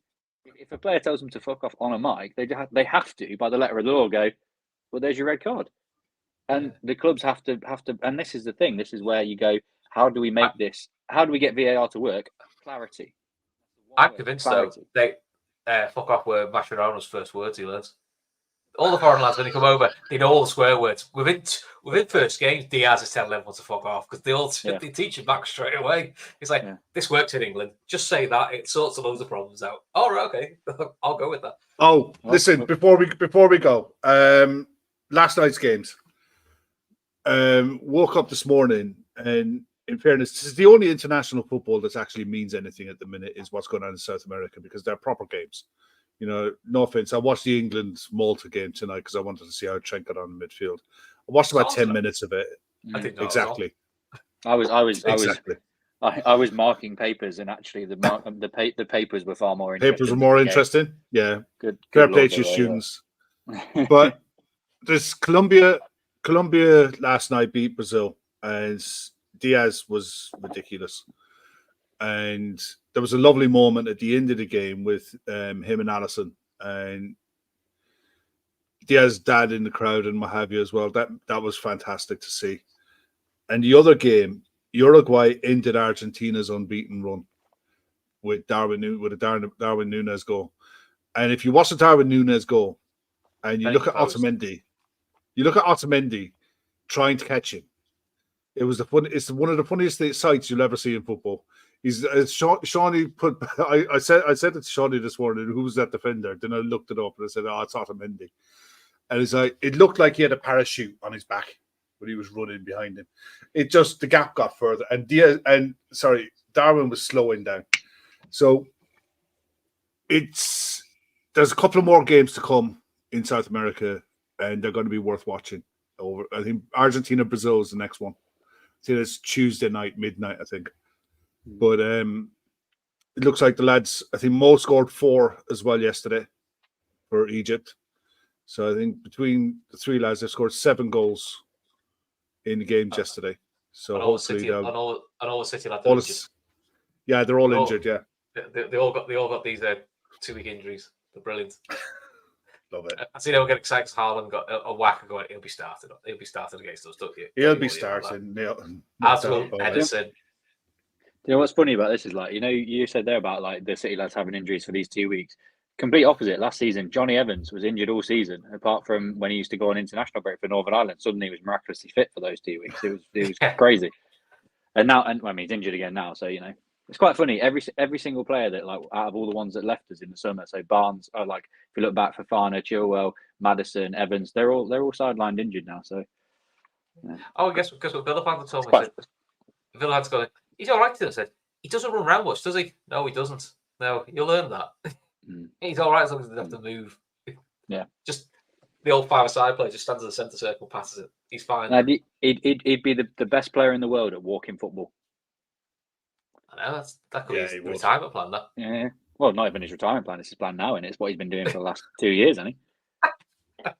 If a player tells them to fuck off on a mic, they have to, by the letter of the law, go, well, there's your red card. And the clubs have to, and this is the thing. This is where you go, how do we make this? How do we get VAR to work? Clarity. I'm convinced, though, they fuck off were Mascherano's first words he learns. All the foreign lads, when they come over, they know all the swear words. Within first games, Diaz is telling everyone to fuck off because they teach him back straight away. It's like, this works in England. Just say that. It sorts a loads of problems out. All right, okay. I'll go with that. Oh, listen, before we go, last night's games. Woke up this morning, and in fairness, this is the only international football that actually means anything at the minute is what's going on in South America, because they're proper games. No offense. I watched the England-Malta game tonight because I wanted to see how Trent got on in midfield. I watched about 10 minutes of it. I think exactly. I was marking papers, and actually the papers were far more interesting. Papers were more interesting. Yeah. Good fair play to your students. But this Colombia last night beat Brazil, and Diaz was ridiculous. And there was a lovely moment at the end of the game with him and Allison, and Diaz's dad in the crowd and what have you as well. That was fantastic to see. And the other game, Uruguay ended Argentina's unbeaten run with a Darwin Núñez goal. And if you watch the Darwin Núñez goal and you look at Otamendi, trying to catch him, it's one of the funniest sights you'll ever see in football. Shawnee put. I said it to Shawnee this morning. Who was that defender? Then I looked it up and I said, "Oh, it's Otamendi." and it's like it looked like he had a parachute on his back when he was running behind him. It just the gap got further, and Darwin was slowing down. So there's a couple of more games to come in South America, and they're going to be worth watching. I think Argentina, Brazil is the next one. I think it's Tuesday night, midnight, I think. But it looks like the lads, I think Mo scored 4 as well yesterday for Egypt. So I think between the 3 lads, they scored 7 goals in the games yesterday. So hopefully City, and all the City lads. Yeah, they're all injured. Yeah, they all got these 2-week injuries. They're brilliant. Love it. I see they all get excited because Haaland got a whack and going. He'll be started against us, don't you? He'll be starting. As will Edison. You know what's funny about this is you said there about like the City lads having injuries for these 2 weeks. Complete opposite. Last season, Johnny Evans was injured all season, apart from when he used to go on international break for Northern Ireland. Suddenly, he was miraculously fit for those 2 weeks. It was crazy. And now, he's injured again now. So it's quite funny. Every single player that out of all the ones that left us in the summer. So Barnes, if you look back, Fofana, Chilwell, Maddison, Evans, they're all sidelined injured now. So. Yeah. Oh, I guess because what Villa fans told me, Villa fans going, he's all right. I said he doesn't run around much, does he? No, he doesn't. No, you'll learn that. He's all right as long as he doesn't have to move. Yeah, just the old 5-a-side player just stands in the centre circle, passes it. He's fine. He'd be the best player in the world at walking football. I know that could be his retirement plan. That. Yeah. Well, not even his retirement plan. It's his plan now, and it's what he's been doing for the last 2 years, hasn't he?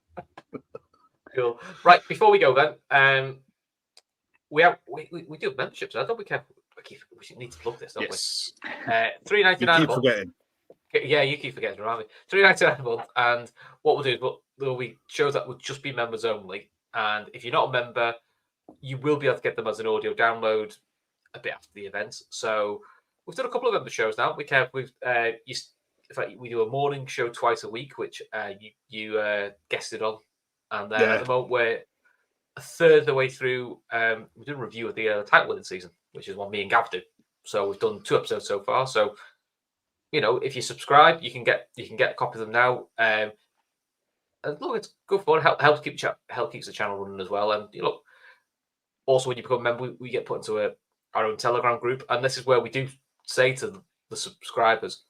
Cool. Right, before we go then, we do have memberships. I don't we need to plug this, don't we? $3.99 You keep forgetting. Yeah, you keep forgetting, right? $3.99 a month, and what we'll do is there'll be shows that will just be members only. And if you're not a member, you will be able to get them as an audio download a bit after the event. So we've done a couple of member shows now. In fact, we do a morning show twice a week, which you guested on, and then at the moment we're a third of the way through. We did a review of the title winning season, which is one me and Gav do. So we've done 2 episodes so far. So if you subscribe, you can get a copy of them now. And look, it's good fun. Helps keeps the channel running as well. And also when you become a member, we get put into our own Telegram group, and this is where we do say to the subscribers,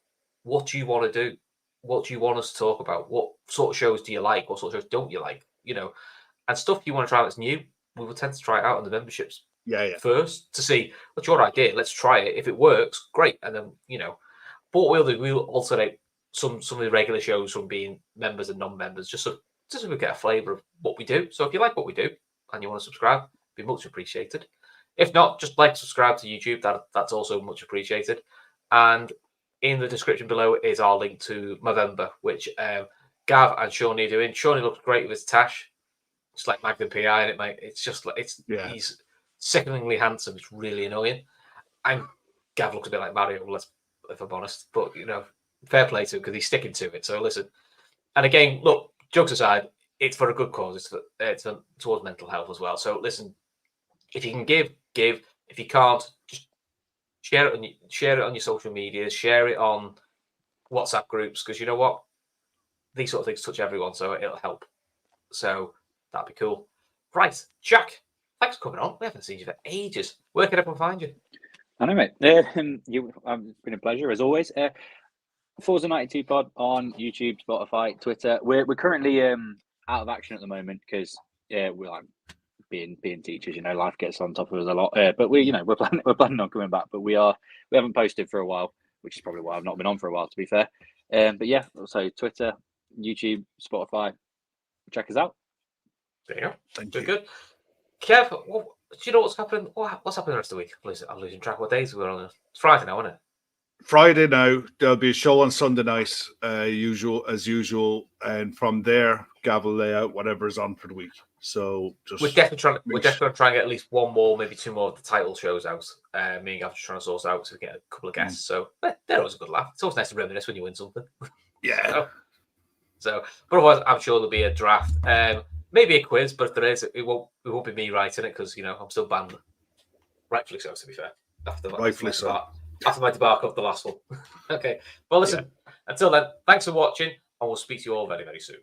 what do you want to do? What do you want us to talk about? What sort of shows do you like? What sort of shows don't you like? And stuff you want to try that's new, we will tend to try it out in the memberships first to see what's your idea. Let's try it. If it works, great. And then but what we'll do, we'll alternate some of the regular shows from being members and non-members, just so we get a flavour of what we do. So if you like what we do and you want to subscribe, it'd be much appreciated. If not, just subscribe to YouTube. That's also much appreciated. And in the description below is our link to Movember, which Gav and Shawnee are doing. Shawnee looks great with his tash. It's like Magnum PI in it, mate. It's just he's sickeningly handsome. It's really annoying. And Gav looks a bit like Mario, if I'm honest. But, fair play to him because he's sticking to it. So listen. And again, look, jokes aside, it's for a good cause. It's towards mental health as well. So listen, if you can give. If you can't, just share it on your social media. Share it on WhatsApp groups because you know what? These sort of things touch everyone, so it'll help. So that'd be cool. Right, Jack, thanks for coming on. We haven't seen you for ages. Where can everyone find you? I know, mate. It's been a pleasure as always. Forza 92 Pod on YouTube, Spotify, Twitter. We're currently out of action at the moment because we're being teachers, life gets on top of us a lot. But we're planning on coming back. But we haven't posted for a while, which is probably why I've not been on for a while, to be fair. But yeah, so Twitter, YouTube, Spotify, check us out. There you go. Thank you. Good. Kev, do you know what's happening? What's happening the rest of the week? I'm losing track of what days we're on. It's Friday now, isn't it? Friday now. There'll be a show on Sunday night, as usual, and from there, Gav will lay out whatever's on for the week. So we're definitely trying to try and get at least 1 more, maybe 2 more of the title shows out. Me and Gav just trying to source out so we get a couple of guests. So they're always a good laugh. It's always nice to reminisce when you win something. Yeah. So, but otherwise, I'm sure there'll be a draft. Maybe a quiz, but if there is, it won't be me writing it because I'm still banned. Rightfully so, to be fair. After my debacle of the last one. Okay. Well, listen. Until then, thanks for watching, and we'll speak to you all very, very soon.